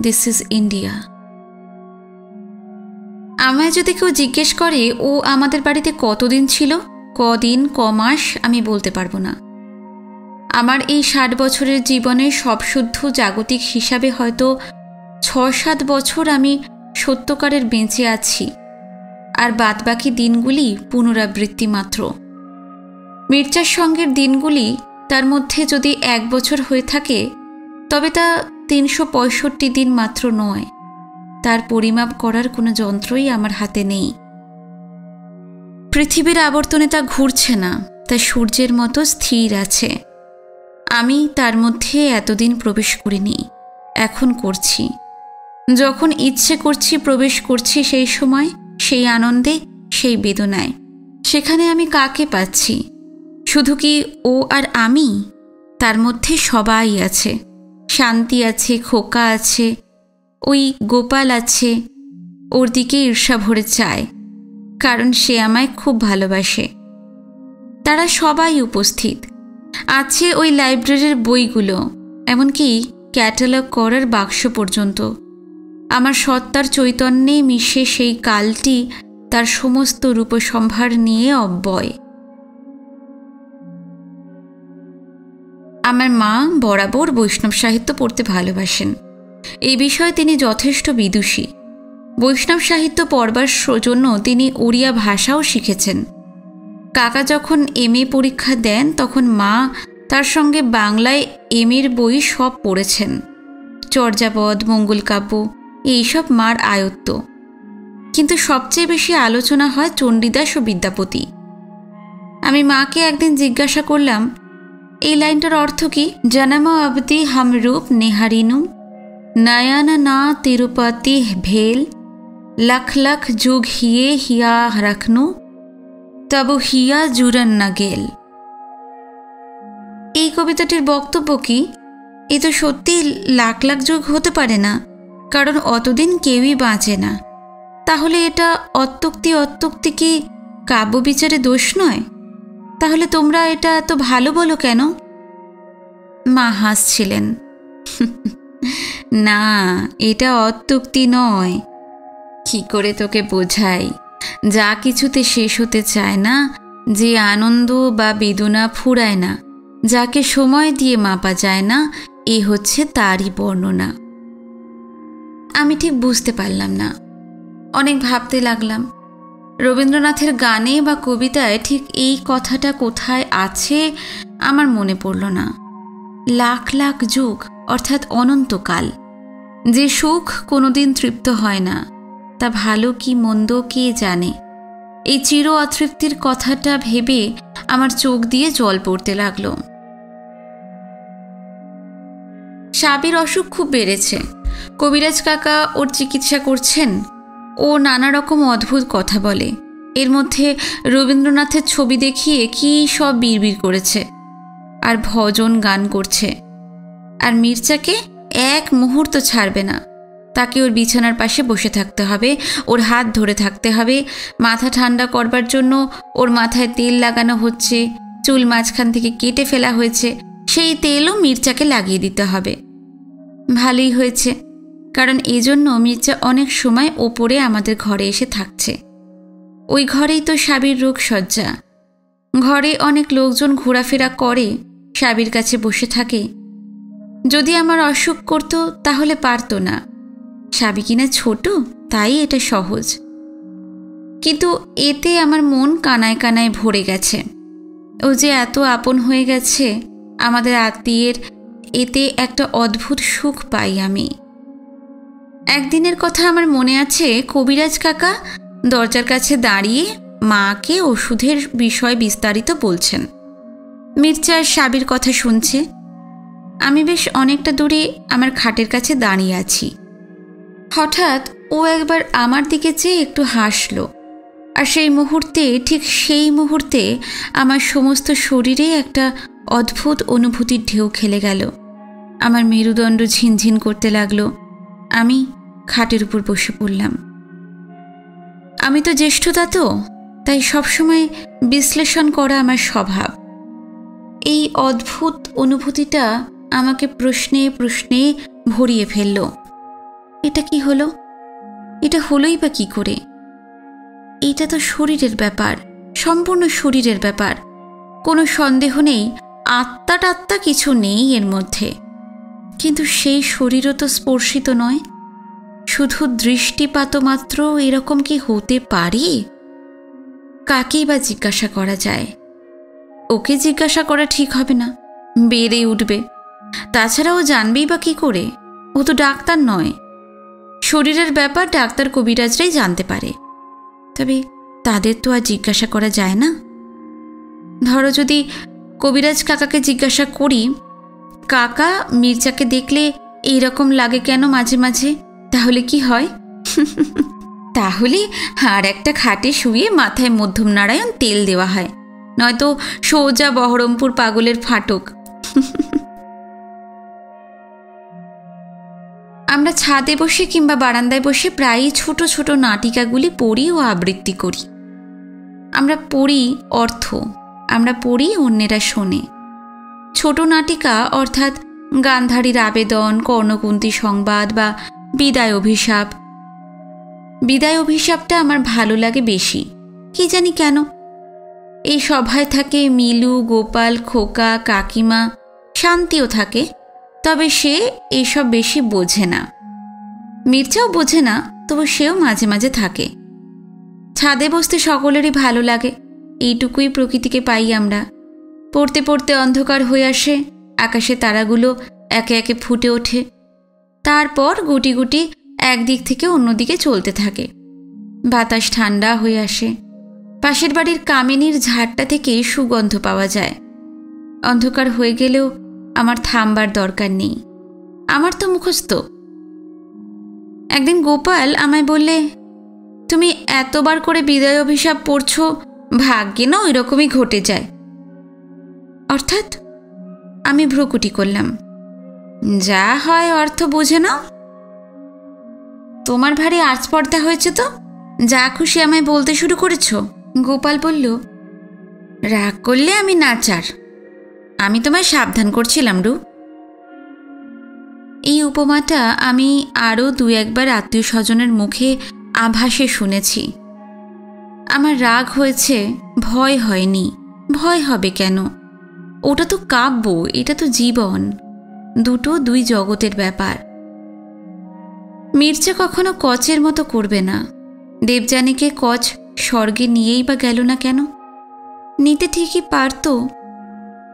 this is India. আমায় যদি কেউ জিজ্ঞেস করে ও আমাদের বাড়িতে কতদিন ছিল, কদিন কমাস, আমি বলতে পারবো না। আমার এই 60 বছরের জীবনে সবশুদ্ধ জাগতিক হিসাবে হয়তো 6-7 বছর আমি সত্যকারের বেঁচে আছি, আর বাদবাকি দিনগুলি পুনরাবৃত্তি মাত্র। মির্জার সঙ্গের দিনগুলি তার মধ্যে যদি 1 বছর হয়ে থাকে তবে তা 365 দিন মাত্র নয়। তার পরিমাপ করার কোনো যন্ত্রই আমার হাতে নেই। পৃথিবীর আবর্তনে তা ঘুরছে না, তা সূর্যের মতো স্থির আছে। আমি তার মধ্যে এতদিন প্রবেশ করিনি, এখন করছি। যখন ইচ্ছে করছি প্রবেশ করছি, সেই সময়, সেই আনন্দে, সেই বেদনায়। সেখানে আমি কাকে পাচ্ছি? শুধু কি ও আর আমি? তার মধ্যে সবাই আছে। শান্তি আছে, খোকা আছে, ওই গোপাল আছে। ওর দিকে ঈর্ষা ভরে চায়, কারণ সে আমায় খুব ভালোবাসে। তারা সবাই উপস্থিত আছে। ওই লাইব্রেরির বইগুলো, এমনকি ক্যাটালগ করার বাক্স পর্যন্ত। আমার সত্তার চৈতন্যে মিশে সেই কালটি তার সমস্ত রূপসম্ভার নিয়ে অব্যয়। আমার মা বরাবর বৈষ্ণব সাহিত্য পড়তে ভালোবাসেন। এই বিষয়ে তিনি যথেষ্ট বিদুষী। বৈষ্ণব সাহিত্য পড়বার জন্য তিনি ওড়িয়া ভাষাও শিখেছেন। কাকা যখন MA পরীক্ষা দেন তখন মা তার সঙ্গে বাংলায় MA-র বই সব পড়েছেন। চর্যাপদ, মঙ্গলকাব্য এইসব মার আয়ত্ত। কিন্তু সবচেয়ে বেশি আলোচনা হয় চণ্ডীদাস ও বিদ্যাপতি। আমি মাকে একদিন জিজ্ঞাসা করলাম, এই লাইনটার অর্থ কি? জনম অবধি হাম রূপ নেহারিনু, নয়ন না তিরুপতি ভেল, লখ লখ যুগ হিয়ে হিয়া রাখনু, তবু হিয়া জুরন না গেল। এই কবিতাটির বক্তব্য কি? এ তো সত্যি লাখ লাখ যুগ হতে পারে না, কারণ অতদিন কেউই বাঁচে না। তাহলে এটা অত্যুক্তি কি কাব্যবিচারে দোষ নয়? তাহলে তোমরা এটা এত ভালো বলো কেন? মা হাসছিলেন। না, এটা অত্যুক্তি নয়। কি করে তোকে বোঝাই? যা কিছুতে শেষ হতে চায় না, যে আনন্দ বা বেদনা ফুরায় না, যাকে সময় দিয়ে মাপা যায় না, এ হচ্ছে তারই বর্ণনা। আমি ঠিক বুঝতে পারলাম না। অনেক ভাবতে লাগলাম। রবীন্দ্রনাথের গানে বা কবিতায় ঠিক এই কথাটা কোথায় আছে আমার মনে পড়ল না। লাখ লাখ যুগ, অর্থাৎ অনন্তকাল। যে সুখ কোনোদিন তৃপ্ত হয় না, তা ভালো কি মন্দ কে জানে। এই চির অতৃপ্তির কথাটা ভেবে আমার চোখ দিয়ে জল পড়তে লাগলো। সাবির অসুখ খুব বেড়েছে। কবিরাজ কাকা ওর চিকিৎসা করছেন। ও নানা রকম অদ্ভুত কথা বলে। এর মধ্যে রবীন্দ্রনাথের ছবি দেখিয়ে কী সব বিড়বিড় করেছে, আর ভজন গান করছে। আর মির্জাকে এক মুহূর্ত ছাড়বে না। তাকে ওর বিছানার পাশে বসে থাকতে হবে, ওর হাত ধরে থাকতে হবে। মাথা ঠান্ডা করবার জন্য ওর মাথায় তেল লাগানো হচ্ছে, চুল মাঝখান থেকে কেটে ফেলা হয়েছে, সেই তেলও মির্জাকে লাগিয়ে দিতে হবে। ভালোই হয়েছে, কারণ এজন্য মির্জা অনেক সময় ওপরে আমাদের ঘরে এসে থাকছে। ওই ঘরেই তো সাবির রোগশয্যা। ঘরে অনেক লোকজন ঘোরাফেরা করে, সাবির কাছে বসে থাকে। যদি আমার অসুখ করত তাহলে পারত না। সাবি কিনা ছোট, তাই এটা সহজ। কিন্তু এতে আমার মন কানায় কানায় ভরে গেছে। ও যে এত আপন হয়ে গেছে আমাদের আত্মীয়ের, এতে একটা অদ্ভুত সুখ পাই আমি। একদিনের কথা আমার মনে আছে, কবিরাজ কাকা দরজার কাছে দাঁড়িয়ে মাকে ওষুধের বিষয় বিস্তারিত বলছেন। মির্জা সাবির কথা শুনছে। আমি বেশ অনেকটা দূরে আমার খাটের কাছে দাঁড়িয়ে আছি। হঠাৎ ও একবার আমার দিকে চেয়ে একটু হাসল, আর সেই মুহূর্তে, ঠিক সেই মুহূর্তে আমার সমস্ত শরীরে একটা অদ্ভুত অনুভূতির ঢেউ খেলে গেল। আমার মেরুদণ্ড ঝিনঝিন করতে লাগলো। আমি খাটের উপর বসে পড়লাম। আমি তো জ্যেষ্ঠতা, তো তাই সবসময় বিশ্লেষণ করা আমার স্বভাব। এই অদ্ভুত অনুভূতিটা আমাকে প্রশ্নে প্রশ্নে ভরিয়ে ফেলল। এটা কি হলো? এটা হলোই বা কি করে? এটা তো শরীরের ব্যাপার, সম্পূর্ণ শরীরের ব্যাপার। কোনো সন্দেহ নেই, আত্মা টাত্মা কিছু নেই এর মধ্যে। কিন্তু সেই শরীরও তো স্পর্শিত নয়। শুধু দৃষ্টিপাত মাত্র এরকম কি হতে পারে? কাকেই বা জিজ্ঞাসা করা যায়? ওকে জিজ্ঞাসা করা ঠিক হবে না, বেড়ে উঠবে। তাছাড়া ও জানবেই বা কি করে? ও তো ডাক্তার নয়। শরীরের ব্যাপার ডাক্তার কবিরাজরাই জানতে পারে। তবে তাদের তো আর জিজ্ঞাসা করা যায় না। ধরো যদি কবিরাজ কাকাকে জিজ্ঞাসা করি, কাকা মির্জাকে দেখলে এইরকম লাগে কেন মাঝে মাঝে, তাহলে কি হয়? তাহলে আর একটা খাটে শুয়ে মাথায় মধ্যম নারায়ণ তেল দেওয়া হয়, নয়তো সোজা বহরমপুর পাগলের ফাটক। আমরা ছাদে বসে কিংবা বারান্দায় বসে প্রায়ই ছোট ছোট নাটিকাগুলি পড়ি ও আবৃত্তি করি। আমরা পড়ি অর্থ, আমরা পড়ি অন্যেরা শোনে। ছোট নাটিকা অর্থাৎ গান্ধারীর আবেদন, কর্ণকুন্তী সংবাদ বা বিদায় অভিশাপ। বিদায় অভিশাপটা আমার ভালো লাগে বেশি, কি জানি কেন। এই সভায় থাকে মিলু, গোপাল, খোকা, কাকিমা, শান্তিও থাকে। তবে সে এইসব বেশি বোঝে না। মির্জাও বোঝে না, তবু সেও মাঝে মাঝে থাকে। ছাদে বসতে সকলেরই ভালো লাগে, এইটুকুই প্রকৃতিকে পাই আমরা। পড়তে পড়তে অন্ধকার হয়ে আসে, আকাশে তারাগুলো একে একে ফুটে ওঠে। তারপর গুটি গুটি একদিক থেকে অন্যদিকে চলতে থাকে। বাতাস ঠান্ডা হয়ে আসে। পাশের বাড়ির কামিনীর ঝাড়টা থেকে সুগন্ধ পাওয়া যায়। অন্ধকার হয়ে গেলেও আমার থামবার দরকার নেই, আমার তো মুখস্থ। একদিন গোপাল আমায় বললে, তুমি এতবার করে বিদায় অভিশাপ পড়ছো, ভাগ্যে না ওই রকমই ঘটে যায়। অর্থাৎ? আমি ভ্রুকুটি করলাম। যা হয় অর্থ বুঝে নাও। তোমার ভারী আর্চপর্দা হয়েছে তো, যা খুশি আমায় বলতে শুরু করেছ। গোপাল বলল, রাগ করলে আমি নাচার। আমি তোমায় সাবধান করছিলাম রু। এই উপমাটা আমি আরও দু একবার আত্মীয় স্বজনের মুখে আভাসে শুনেছি। আমার রাগ হয়েছে, ভয় হয়নি। ভয় হবে কেন? ওটা তো কাব্য, এটা তো জীবন। দুটো দুই জগতের ব্যাপার। মির্জা কখনো কচের মতো করবে না। দেবযানীকে কচ স্বর্গে নিয়েই বা গেল না কেন? নিতে ঠিকই পারত,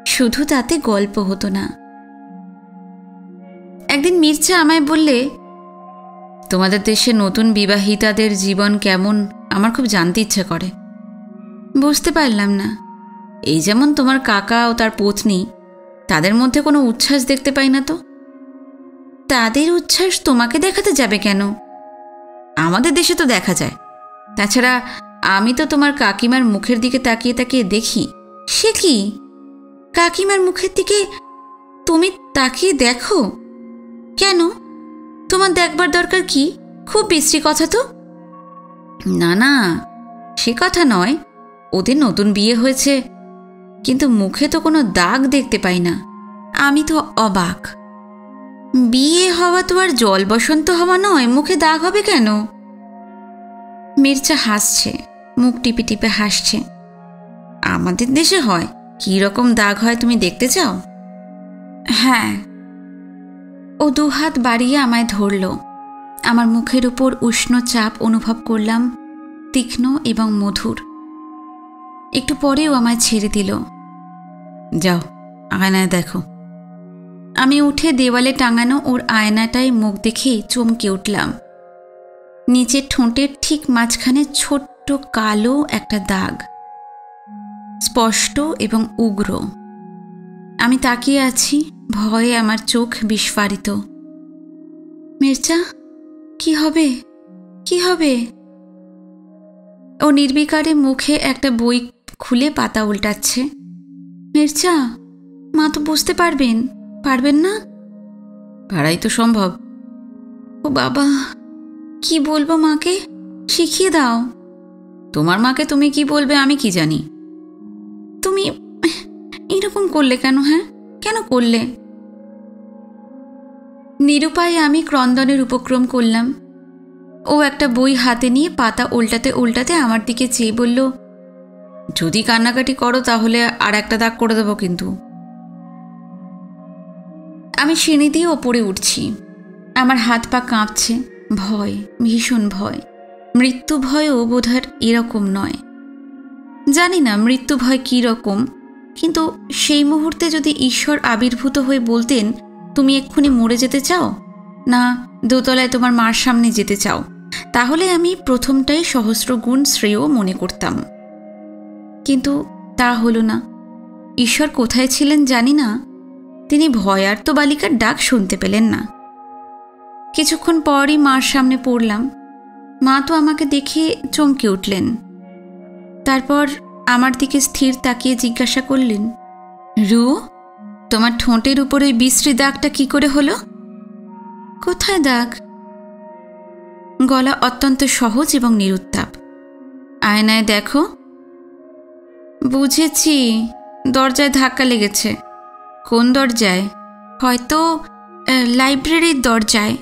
শুধু তাতে গল্প হতো না। মির্জা আমায় বললে, তোমাদের দেশে নতুন বিবাহিতাদের জীবন কেমন আমার খুব জানতে ইচ্ছে করে। বুঝতে পারলাম না। এই যেমন তোমার কাকা ও তার পত্নী, তাদের মধ্যে কোনো উচ্ছ্বাস দেখতে পাই না তো। তাদের উচ্ছ্বাস তোমাকে দেখাতে যাবে কেন? আমাদের দেশে তো দেখা যায়। তাছাড়া আমি তো তোমার কাকিমার মুখের দিকে তাকিয়ে তাকিয়ে দেখি। সে কি, কাকিমার মুখের দিকে তুমি তাকিয়ে দেখো কেন? তোমার দেখবার দরকার কি? খুব বিশ্রী কথা তো। না না, সে কথা নয়। ওদের নতুন বিয়ে হয়েছে, কিন্তু মুখে তো কোনো দাগ দেখতে পাই না। আমি তো অবাক। বিয়ে হওয়া তো আর জল বসন্ত হওয়া নয়, মুখে দাগ হবে কেন? মির্জা হাসছে, মুখ টিপে টিপে হাসছে। আমাদের দেশে হয়, কী রকম দাগ হয় তুমি দেখতে চাও? হ্যাঁ। ও দুহাত বাড়িয়ে আমায় ধরল। আমার মুখের উপর উষ্ণ চাপ অনুভব করলাম, তীক্ষ্ণ এবং মধুর। একটু পরেও আমায় ছেড়ে দিল। যাও, আয়নায় দেখো। আমি উঠে দেওয়ালে টাঙানো ওর আয়নাটায় মুখ দেখে চমকে উঠলাম। নিচের ঠোঁটের ঠিক মাঝখানে ছোট্ট কালো একটা দাগ, স্পষ্ট এবং উগ্র। আমি তাকিয়ে আছি, ভয়ে আমার চোখ বিস্ফারিত। মির্জা, কি হবে, কি হবে? ও নির্বিকারে মুখে একটা বই খুলে পাতা উল্টাচ্ছে। মির্জা, মা তো বুঝতে পারবেন না? পারাই তো সম্ভব। ও বাবা, কি বলবো মাকে? শিখিয়ে দাও। তোমার মাকে তুমি কি বলবে আমি কি জানি। তুমি এরকম করলে কেন? হ্যাঁ, কেন করলে? নিরুপায়ে আমি ক্রন্দনের উপক্রম করলাম। ও একটা বই হাতে নিয়ে পাতা উল্টাতে উল্টাতে আমার দিকে চেয়ে বলল, যদি কান্নাকাটি করো তাহলে আর একটা দাগ করে দেবো কিন্তু। আমি সিঁড়ি দিয়ে ওপরে উঠছি। আমার হাত পা কাঁপছে। ভয়, ভীষণ ভয়। মৃত্যু ভয়ও বোধহয় এরকম নয়। জানি না মৃত্যু ভয় কী রকম, কিন্তু সেই মুহূর্তে যদি ঈশ্বর আবির্ভূত হয়ে বলতেন, তুমি এক্ষুনি মরে যেতে চাও, না দোতলায় তোমার মার সামনে যেতে চাও, তাহলে আমি প্রথমটাই সহস্র গুণ শ্রেয় মনে করতাম। কিন্তু তা হলো না। ঈশ্বর কোথায় ছিলেন জানি না, তিনি ভয়ার্ত বালিকার ডাক শুনতে পেলেন না। কিছুক্ষণ পরই মার সামনে পড়লাম। মা তো আমাকে দেখে চমকে উঠলেন। তারপর আমার দিকে স্থির তাকিয়ে জিজ্ঞাসা করলেন, রু, তোমার ঠোঁটের উপর ওই বিশ্রী দাগটা কি করে হলো? কোথায় দাগ? গলা অত্যন্ত সহজ এবং নিরুত্তাপ। আয়নায় দেখো। বুঝেছি, দরজায় ধাক্কা লেগেছে। কোন দরজায়? হয়তো লাইব্রেরির দরজায়।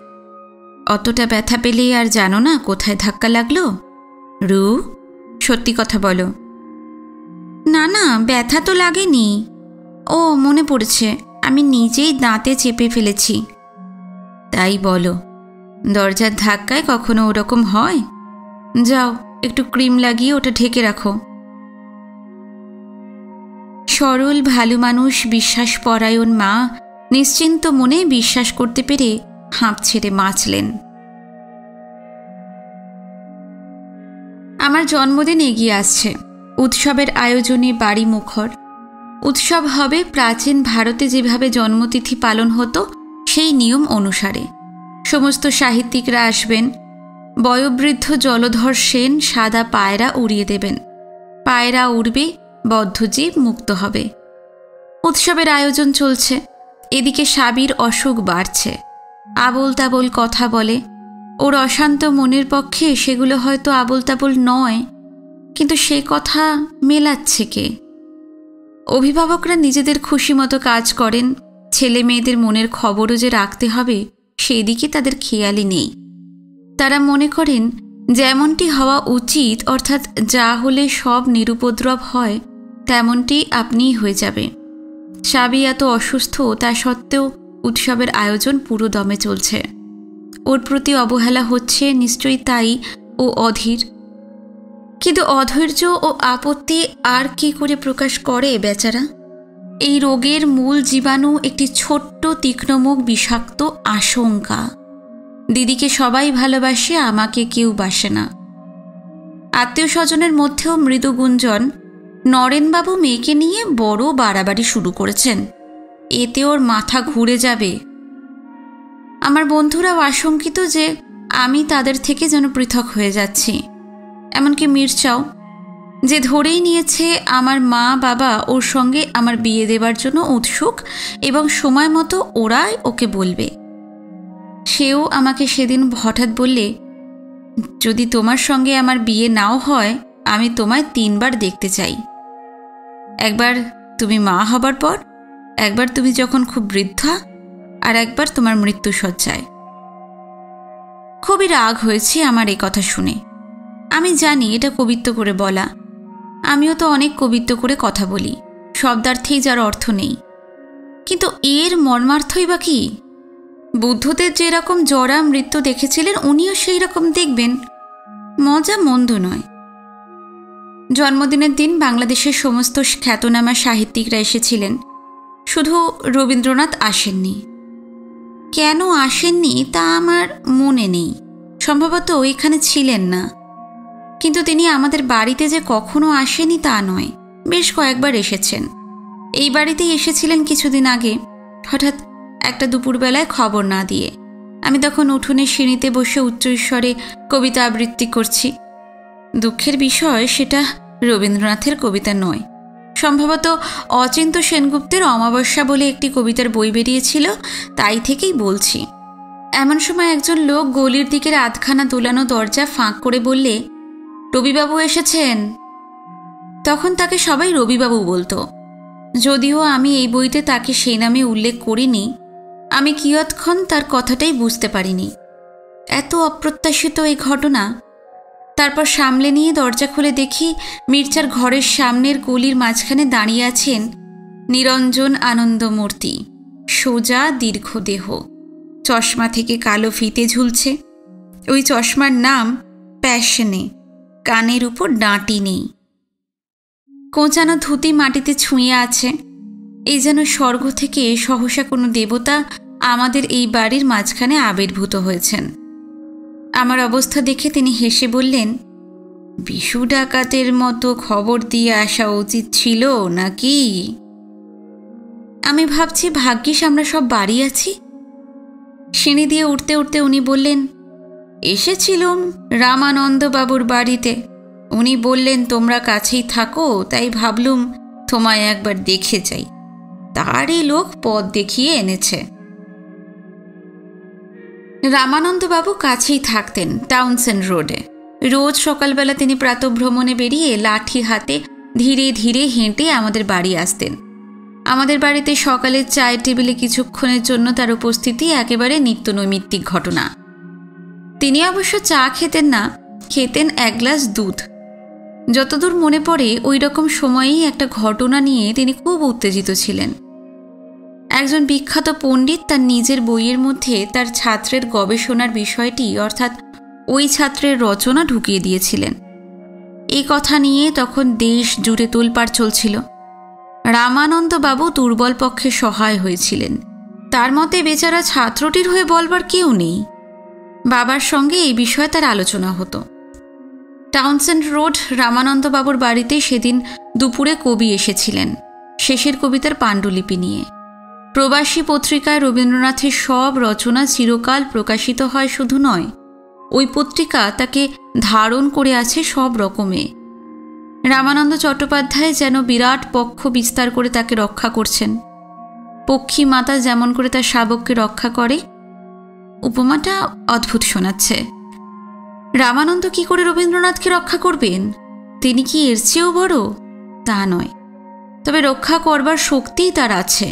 অতটা ব্যথা পেলেই আর জানো না কোথায় ধাক্কা লাগলো? রু, সত্যি কথা বলো। না না, ব্যথা তো লাগেনি। ও মনে পড়েছে, আমি নিজেই দাঁতে চেপে ফেলেছি। তাই বলো, দরজার ধাক্কায় কখনো ওরকম হয়? যাও, একটু ক্রিম লাগিয়ে ওটা ঢেকে রাখো। সরল ভালো মানুষ, বিশ্বাসপরায়ণ মা নিশ্চিন্ত মনে বিশ্বাস করতে পেরে হাঁপ ছেড়ে বাঁচলেন। আমার জন্মদিন এগিয়ে আসছে। উৎসবের আয়োজনে বাড়ি মুখর। উৎসব হবে প্রাচীন ভারতে যেভাবে জন্মতিথি পালন হতো সেই নিয়ম অনুসারে। সমস্ত সাহিত্যিকরা আসবেন। বয়োবৃদ্ধ জলধর সেন সাদা পায়রা উড়িয়ে দেবেন। পায়রা উড়বে, বদ্ধজীব মুক্ত হবে। উৎসবের আয়োজন চলছে। এদিকে সাবির অসুখ বাড়ছে। আবোল তাবোল কথা বলে। ওর অশান্ত মনের পক্ষে সেগুলো হয়তো আবোল তাবোল নয়, কিন্তু সে কথা মেলাচ্ছে কে? অভিভাবকরা নিজেদের খুশি মতো কাজ করেন। ছেলে মেয়েদের মনের খবরও যে রাখতে হবে সেই দিকে তাদের খেয়ালই নেই। তারা মনে করেন যেমনটি হওয়া উচিত, অর্থাৎ যা হলে সব নিরুপদ্রব হয়, তেমনটি আপনিই হয়ে যাবে। সাবি এত অসুস্থ, তা সত্ত্বেও উৎসবের আয়োজন পুরো দমে চলছে। ওর প্রতি অবহেলা হচ্ছে নিশ্চয়ই, তাই ও অধীর। কিন্তু অধৈর্য ও আপত্তি আর কি করে প্রকাশ করে বেচারা? এই রোগের মূল জীবাণু একটি ছোট্ট তীক্ষ্ণমুখ বিষাক্ত আশঙ্কা। দিদিকে সবাই ভালোবাসে, আমাকে কেউ বাসে না। আত্মীয় স্বজনের মধ্যেও মৃদু গুঞ্জন, নরেনবাবু মেয়েকে নিয়ে বড় বাড়াবাড়ি শুরু করেছেন, এতে ওর মাথা ঘুরে যাবে। আমার বন্ধুরাও আশঙ্কিত যে আমি তাদের থেকে যেন পৃথক হয়ে যাচ্ছি। এমনকি মির্চাও, যে ধরেই নিয়েছে আমার মা বাবা ওর সঙ্গে আমার বিয়ে দেবার জন্য উৎসুক এবং সময় মতো ওরাই ওকে বলবে। সেও আমাকে সেদিন হঠাৎ বললে, যদি তোমার সঙ্গে আমার বিয়ে নাও হয়, আমি তোমায় 3 বার দেখতে চাই। একবার তুমি মা হবার পর, একবার তুমি যখন খুব বৃদ্ধা, আর একবার তোমার মৃত্যুশয্যায়। খুবই রাগ হয়েছে আমার এই কথা শুনে। আমি জানি এটা কবিত্ব করে বলা, আমিও তো অনেক কবিত্ব করে কথা বলি, শব্দার্থেই যার অর্থ নেই। কিন্তু এর মর্মার্থই বা কি? বুদ্ধদেব যেরকম জরা মৃত্যু দেখেছিলেন, উনিও সেই রকম দেখবেন। মজা মন্দ নয়। জন্মদিনের দিন বাংলাদেশের সমস্ত খ্যাতনামা সাহিত্যিকরা এসেছিলেন, শুধু রবীন্দ্রনাথ আসেননি। কেন আসেননি তা আমার মনে নেই, সম্ভবত এখানে ছিলেন না। কিন্তু তিনি আমাদের বাড়িতে যে কখনো আসেনি তা নয়, বেশ কয়েকবার এসেছেন। এই বাড়িতেই এসেছিলেন কিছুদিন আগে, হঠাৎ একটা দুপুরবেলায় খবর না দিয়ে। আমি তখন উঠোনে সিঁড়িতে বসে উচ্চস্বরে কবিতা আবৃত্তি করছি। দুঃখের বিষয়, সেটা রবীন্দ্রনাথের কবিতা নয়। সম্ভবত অচিন্ত সেনগুপ্তের অমাবস্যা বলে একটি কবিতার বই বেরিয়েছিল, তাই থেকেই বলছি। এমন সময় একজন লোক গলির দিকের আধখানা দোলানো দরজা ফাঁক করে বললে, রবিবাবু এসেছেন। তখন তাকে সবাই রবিবাবু বলতো, যদিও আমি এই বইতে তাকে সেই নামে উল্লেখ করিনি। আমি কিয়ৎক্ষণ তার কথাটাই বুঝতে পারিনি। এত অপ্রত্যাশিত এই ঘটনা। তারপর সামলে নিয়ে দরজা খুলে দেখি মির্চার ঘরের সামনের গলির মাঝখানে দাঁড়িয়ে আছেন নিরঞ্জন আনন্দমূর্তি, সোজা দীর্ঘ দেহ, চশমা থেকে কালো ফিতে ঝুলছে। ওই চশমার নাম প্যাশনে, কানের উপর ডাঁটি নেই, কোঁচানো ধুতি মাটিতে ছুঁয়ে আছে। এই যেন স্বর্গ থেকে সহসা কোনো দেবতা আমাদের এই বাড়ির মাঝখানে আবির্ভূত হয়েছেন। আমার অবস্থা দেখে তিনি হেসে বললেন, বিশু ডাকাতের মতো খবর দিয়ে আসা উচিত ছিল নাকি? আমি ভাবছি ভাগ্যিস আমরা সব বাড়ি আছি। সিঁড়ি দিয়ে উঠতে উঠতে উনি বললেন, এসেছিলাম রামানন্দ বাবুর বাড়িতে। উনি বললেন তোমরা কাছেই থাকো, তাই ভাবলুম তোমায় একবার দেখে যাই। তারই লোক পথ দেখিয়ে এনেছে। রামানন্দবাবু কাছেই থাকতেন, টাউনসেন্ড রোডে। রোজ সকালবেলা তিনি প্রাতঃভ্রমণে বেরিয়ে লাঠি হাতে ধীরে ধীরে হেঁটে আমাদের বাড়ি আসতেন। আমাদের বাড়িতে সকালের চায়ের টেবিলে কিছুক্ষণের জন্য তার উপস্থিতি একেবারে নিত্যনৈমিত্তিক ঘটনা। তিনি অবশ্য চা খেতেন না, খেতেন 1 গ্লাস দুধ। যতদূর মনে পড়ে ওই রকম সময়েই একটা ঘটনা নিয়ে তিনি খুব উত্তেজিত ছিলেন। একজন বিখ্যাত পণ্ডিত তার নিজের বইয়ের মধ্যে তার ছাত্রের গবেষণার বিষয়টি, অর্থাৎ ওই ছাত্রের রচনা ঢুকিয়ে দিয়েছিলেন। এই কথা নিয়ে তখন দেশ জুড়ে তোলপাড় চলছিল। রামানন্দবাবু দুর্বল পক্ষে সহায় হয়েছিলেন। তার মতে বেচারা ছাত্রটির হয়ে বলবার কেউ নেই। বাবার সঙ্গে এই বিষয়ে তার আলোচনা হতো। টাউনসেন্ড রোড রামানন্দবাবুর বাড়িতে সেদিন দুপুরে কবি এসেছিলেন, শেষের কবিতার পাণ্ডুলিপি নিয়ে। প্রবাসী পত্রিকায় রবীন্দ্রনাথের সব রচনা চিরকাল প্রকাশিত হয় শুধু নয়, ওই পত্রিকা তাকে ধারণ করে আছে সব রকমে। রামানন্দ চট্টোপাধ্যায় যেন বিরাট পক্ষ বিস্তার করে তাকে রক্ষা করছেন। পক্ষী মাতা যেমন করে তার শাবককে রক্ষা করে। উপমাটা অদ্ভুত শোনাচ্ছে। রামানন্দ কি করে রবীন্দ্রনাথকে রক্ষা করবেন? তিনি কি এর চেয়েও বড়? তা নয়, তবে রক্ষা করবার শক্তিই তার আছে।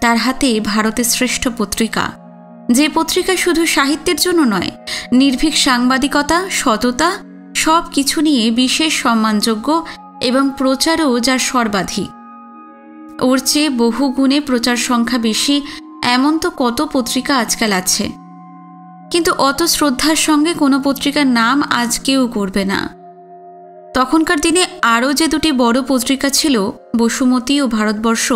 তার হাতে ভারতের শ্রেষ্ঠ পত্রিকা, যে পত্রিকা শুধু সাহিত্যের জন্য নয়, নির্ভীক সাংবাদিকতা, সততা সব কিছু নিয়ে বিশেষ সম্মানযোগ্য এবং প্রচারও যার সর্বাধিক। ওর চেয়ে বহু গুণে প্রচার সংখ্যা বেশি এমন তো কত পত্রিকা আজকাল আছে, কিন্তু অত শ্রদ্ধার সঙ্গে কোনো পত্রিকার নাম আজ কেউ করবে না। তখনকার দিনে আরও যে 2টি বড় পত্রিকা ছিল, বসুমতী ও ভারতবর্ষ,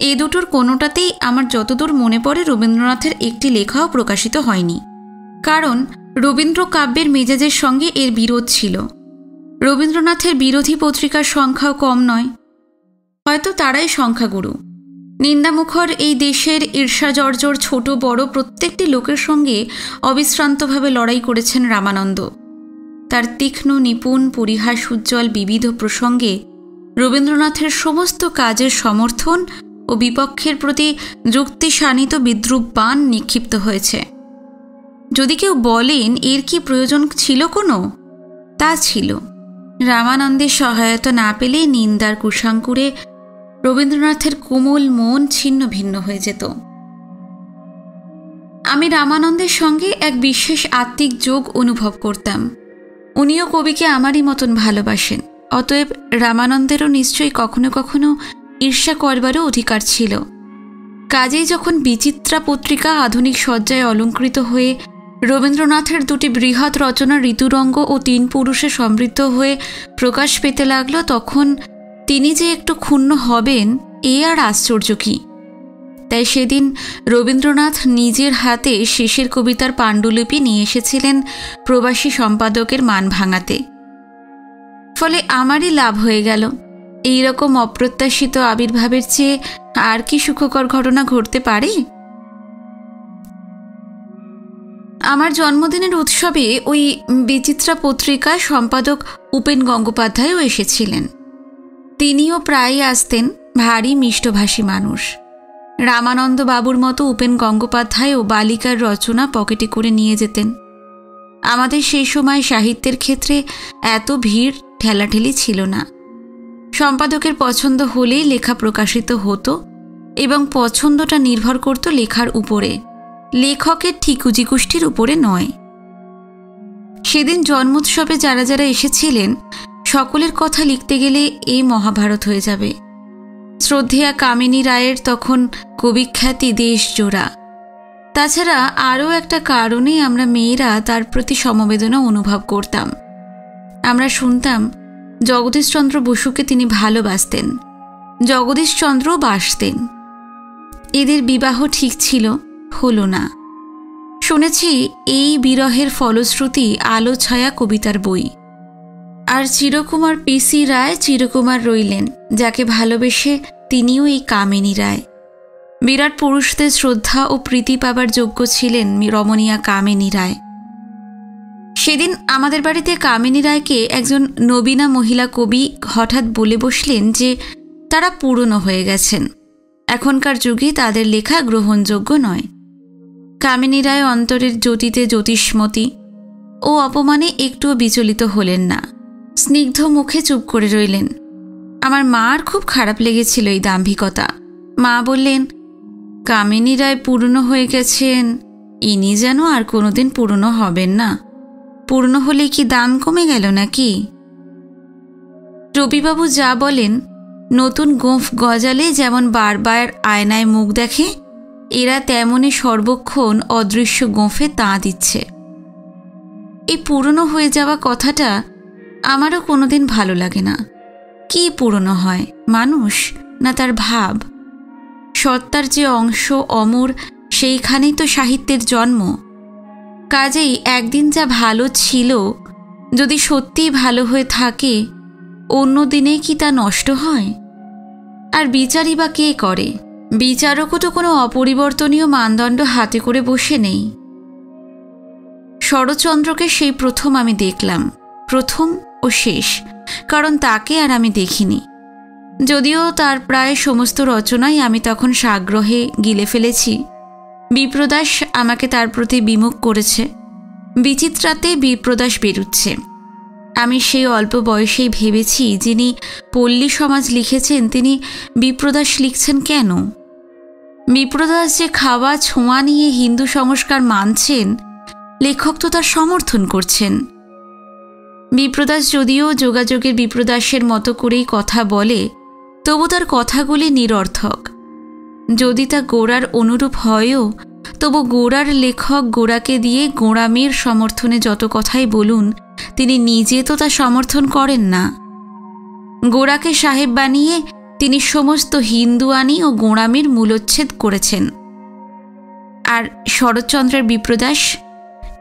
এ দুটোর কোনোটাতেই আমার যতদূর মনে পড়ে রবীন্দ্রনাথের একটি লেখাও প্রকাশিত হয়নি, কারণ রবীন্দ্র কাব্যের মেজাজের সঙ্গে এর বিরোধ ছিল। রবীন্দ্রনাথের বিরোধী পত্রিকার সংখ্যাও কম নয়, হয়তো তারাই সংখ্যাগুরু। নিন্দামুখর এই দেশের ঈর্ষাজর্জর ছোট বড় প্রত্যেকটি লোকের সঙ্গে অবিশ্রান্তভাবে লড়াই করেছেন রামানন্দ। তার তীক্ষ্ণ নিপুণ পরিহাস উজ্জ্বল বিবিধ প্রসঙ্গে রবীন্দ্রনাথের সমস্ত কাজের সমর্থন ও বিপক্ষের প্রতি যুক্তিশানিত বিদ্রূপ বাণ নিক্ষিপ্ত হয়েছে। যদি কেউ বলেন এর কি প্রয়োজন ছিল কোনো, তা ছিল। রামানন্দের সহায়তা না পেলে নিন্দার কুশাঙ্কুরে রবীন্দ্রনাথের কোমল মন ছিন্ন ভিন্ন হয়ে যেত। আমি রামানন্দের সঙ্গে এক বিশেষ আত্মিক যোগ অনুভব করতাম। উনিও কবিকে আমারই মতন ভালোবাসেন, অতএব রামানন্দেরও নিশ্চয়ই কখনো কখনো ঈর্ষা করবারও অধিকার ছিল। কাজেই যখন বিচিত্রা পত্রিকা আধুনিক সজ্জায় অলঙ্কৃত হয়ে রবীন্দ্রনাথের দুটি বৃহৎ রচনা ঋতুরঙ্গ ও তিন পুরুষে সমৃদ্ধ হয়ে প্রকাশ পেতে লাগল, তখন তিনি যে একটু ক্ষুণ্ণ হবেন এ আর আশ্চর্য কি। তাই সেদিন রবীন্দ্রনাথ নিজের হাতে শেষের কবিতার পাণ্ডুলিপি নিয়ে এসেছিলেন প্রবাসী সম্পাদকের মান ভাঙাতে। ফলে আমারই লাভ হয়ে গেল। এই রকম অপ্রত্যাশিত আবির্ভাবের চেয়ে আর কি সুখকর ঘটনা ঘটতে পারে? আমার জন্মদিনের উৎসবে ওই বিচিত্রা পত্রিকার সম্পাদক উপেন গঙ্গোপাধ্যায়ও এসেছিলেন। তিনিও প্রায়ই আসতেন, ভারী মিষ্টভাষী মানুষ। রামানন্দ বাবুর মতো উপেন গঙ্গোপাধ্যায়ও বালিকার রচনা পকেটে করে নিয়ে যেতেন। আমাদের সেই সময় সাহিত্যের ক্ষেত্রে এত ভিড় ঠেলাঠেলি ছিল না। সম্পাদকের পছন্দ হলেই লেখা প্রকাশিত হতো এবং পছন্দটা নির্ভর করত লেখার উপরে, লেখকের ঠিকুজি গোষ্ঠীর উপরে নয়। সেদিন জন্মোৎসবে যারা যারা এসেছিলেন সকলের কথা লিখতে গেলে এ মহাভারত হয়ে যাবে। শ্রদ্ধেয়া কামিনী রায়ের তখন কবিখ্যাতি দেশ জোড়া। তাছাড়া আরও একটা কারণে আমরা মেয়েরা তার প্রতি সমবেদনা অনুভব করতাম। আমরা শুনতাম জগদীশচন্দ্র বসুকে তিনি ভালোবাসতেন, জগদীশচন্দ্রও বাসতেন। এদের বিবাহ ঠিক ছিল, হলো না। শুনেছি এই বিরহের ফলশ্রুতি আলো ছায়া কবিতার বই। আর চিরকুমার পিসি রায় চিরকুমার রইলেন, যাকে ভালোবেসে তিনিও এই কামিনী রায়। বিরাট পুরুষদের শ্রদ্ধা ও প্রীতি পাবার যোগ্য ছিলেন রমণীয়া কামিনী রায়। সেদিন আমাদের বাড়িতে কামিনী রায়কে একজন নবীনা মহিলা কবি হঠাৎ বলে বসলেন যে তারা পুরনো হয়ে গেছেন, এখনকার যুগে তাদের লেখা গ্রহণযোগ্য নয়। কামিনী রায় অন্তরের জ্যোতিতে জ্যোতিষ্মতী ও অপমানে একটুও বিচলিত হলেন না, স্নিগ্ধ মুখে চুপ করে রইলেন। আমার মার খুব খারাপ লেগেছিল এই দাম্ভিকতা। মা বললেন, কামিনী রায় পুরনো হয়ে গেছেন, ইনি যেন আর কোনোদিন পুরনো হবেন না। পুরনো হলে কি দাম কমে গেল নাকি? রবিবাবু যা বলেন, নতুন গোঁফ গজালে যেমন বারবার আয়নায় মুখ দেখে, এরা তেমনই সর্বক্ষণ অদৃশ্য গোঁফে তাঁ দিচ্ছে। এই পুরনো হয়ে যাওয়া কথাটা আমারও কোনোদিন ভালো লাগে না। কি পুরনো হয়, মানুষ না তার ভাব? সত্তার যে অংশ অমর, সেইখানেই তো সাহিত্যের জন্ম। কাজেই একদিন যা ভালো ছিল যদি সত্যিই ভালো হয়ে থাকে, অন্য দিনে কি তা নষ্ট হয়? আর বিচারই বা কে করে? বিচারকও তো কোনো অপরিবর্তনীয় মানদণ্ড হাতে করে বসে নেই। শরৎচন্দ্রকে সেই প্রথম আমি দেখলাম, প্রথম ও শেষ, কারণ তাকে আর আমি দেখিনি। যদিও তার প্রায় সমস্ত রচনাই আমি তখন সাগ্রহে গিলে ফেলেছি। বিপ্রদাস আমাকে তার প্রতি বিমুখ করেছে। বিচিত্রাতে বিপ্রদাস বেরুচ্ছে। আমি সেই অল্প বয়সেই ভেবেছি যিনি পল্লী সমাজ লিখেছেন তিনি বিপ্রদাস লিখছেন কেন? বিপ্রদাস যে খাওয়া ছোঁয়া নিয়ে হিন্দু সংস্কার মানছেন, লেখক তো তার সমর্থন করছেন। বিপ্রদাস যদিও যোগাযোগের বিপ্রদাসের মতো করেই কথা বলে, তবু তার কথাগুলি নিরর্থক। যদি তা গোড়ার অনুরূপ হয়ও, তবু গোড়ার লেখক গোড়াকে দিয়ে গোঁড়ামির সমর্থনে যত কথাই বলুন, তিনি নিজে তো তা সমর্থন করেন না। গোড়াকে সাহেব বানিয়ে তিনি সমস্ত হিন্দুয়ানি ও গোঁড়ামির মূলোচ্ছেদ করেছেন। আর শরৎচন্দ্রের বিপ্রদাস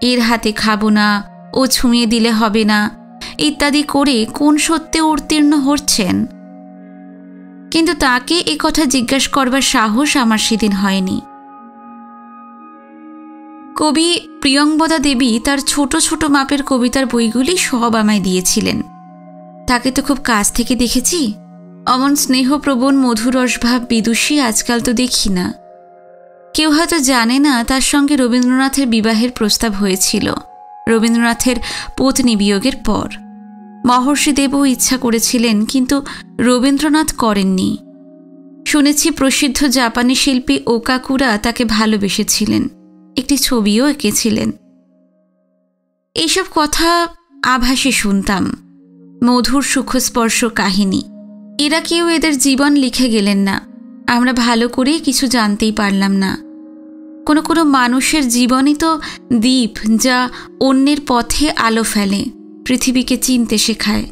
এর হাতে খাবো না, ও ছুঁয়ে দিলে হবে না ইত্যাদি করে কোন সত্যে উত্তীর্ণ হচ্ছেন। কিন্তু তাকে এ কথা জিজ্ঞাসা করবার সাহস আমার সেদিন হয়নি। কবি প্রিয়ংবদা দেবী তার ছোট ছোট মাপের কবিতার বইগুলি সব আমায় দিয়েছিলেন। তাকে তো খুব কাছ থেকে দেখেছি। অমন স্নেহপ্রবণ মধুরসভাব বিদুষী আজকাল তো দেখি না। কেউ হয়তো জানে না তার সঙ্গে রবীন্দ্রনাথের বিবাহের প্রস্তাব হয়েছিল রবীন্দ্রনাথের পত্নী বিয়োগের পর। মহর্ষি দেবও ইচ্ছা করেছিলেন, কিন্তু রবীন্দ্রনাথ করেননি। শুনেছি প্রসিদ্ধ জাপানি শিল্পী ওকাকুরা তাকে ভালোবেসেছিলেন, একটি ছবিও এঁকেছিলেন। এইসব কথা আভাসে শুনতাম, মধুর সুখস্পর্শ কাহিনী। এরা কেউ এদের জীবন লিখে গেলেন না, আমরা ভালো করে কিছু জানতেই পারলাম না। কোনো কোনো মানুষের জীবনই তো দ্বীপ, যা অন্যের পথে আলো ফেলে, পৃথিবীকে চিনতে শেখায়।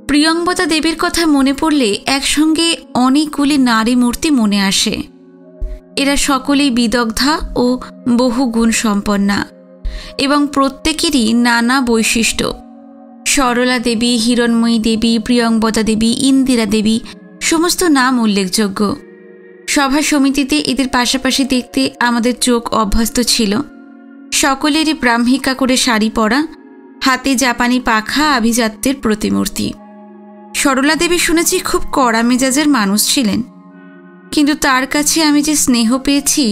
প্রিয়ংবদা দেবীর কথা মনে পড়লে একসঙ্গে অনেকগুলি নারী মূর্তি মনে আসে। এরা সকলেই বিদগ্ধা ও বহু গুণ সম্পন্না এবং প্রত্যেকেরই নানা বৈশিষ্ট্য। সরলা দেবী, হিরণময়ী দেবী, প্রিয়ংবদা দেবী, ইন্দিরা দেবী সমস্ত নাম উল্লেখযোগ্য। সভা সমিতিতে এদের পাশাপাশি দেখতে আমাদের চোখ অভ্যস্ত ছিল। সকলেরই ব্রাহ্মিকা করে শাড়ি পরা, হাতে জাপানি পাখা আভিজাত্যের প্রতিমূর্তি। সরলা দেবী শুনেছি খুব কড়া মেজাজের মানুষ ছিলেন, কিন্তু তার কাছে আমি যে স্নেহ পেয়েছি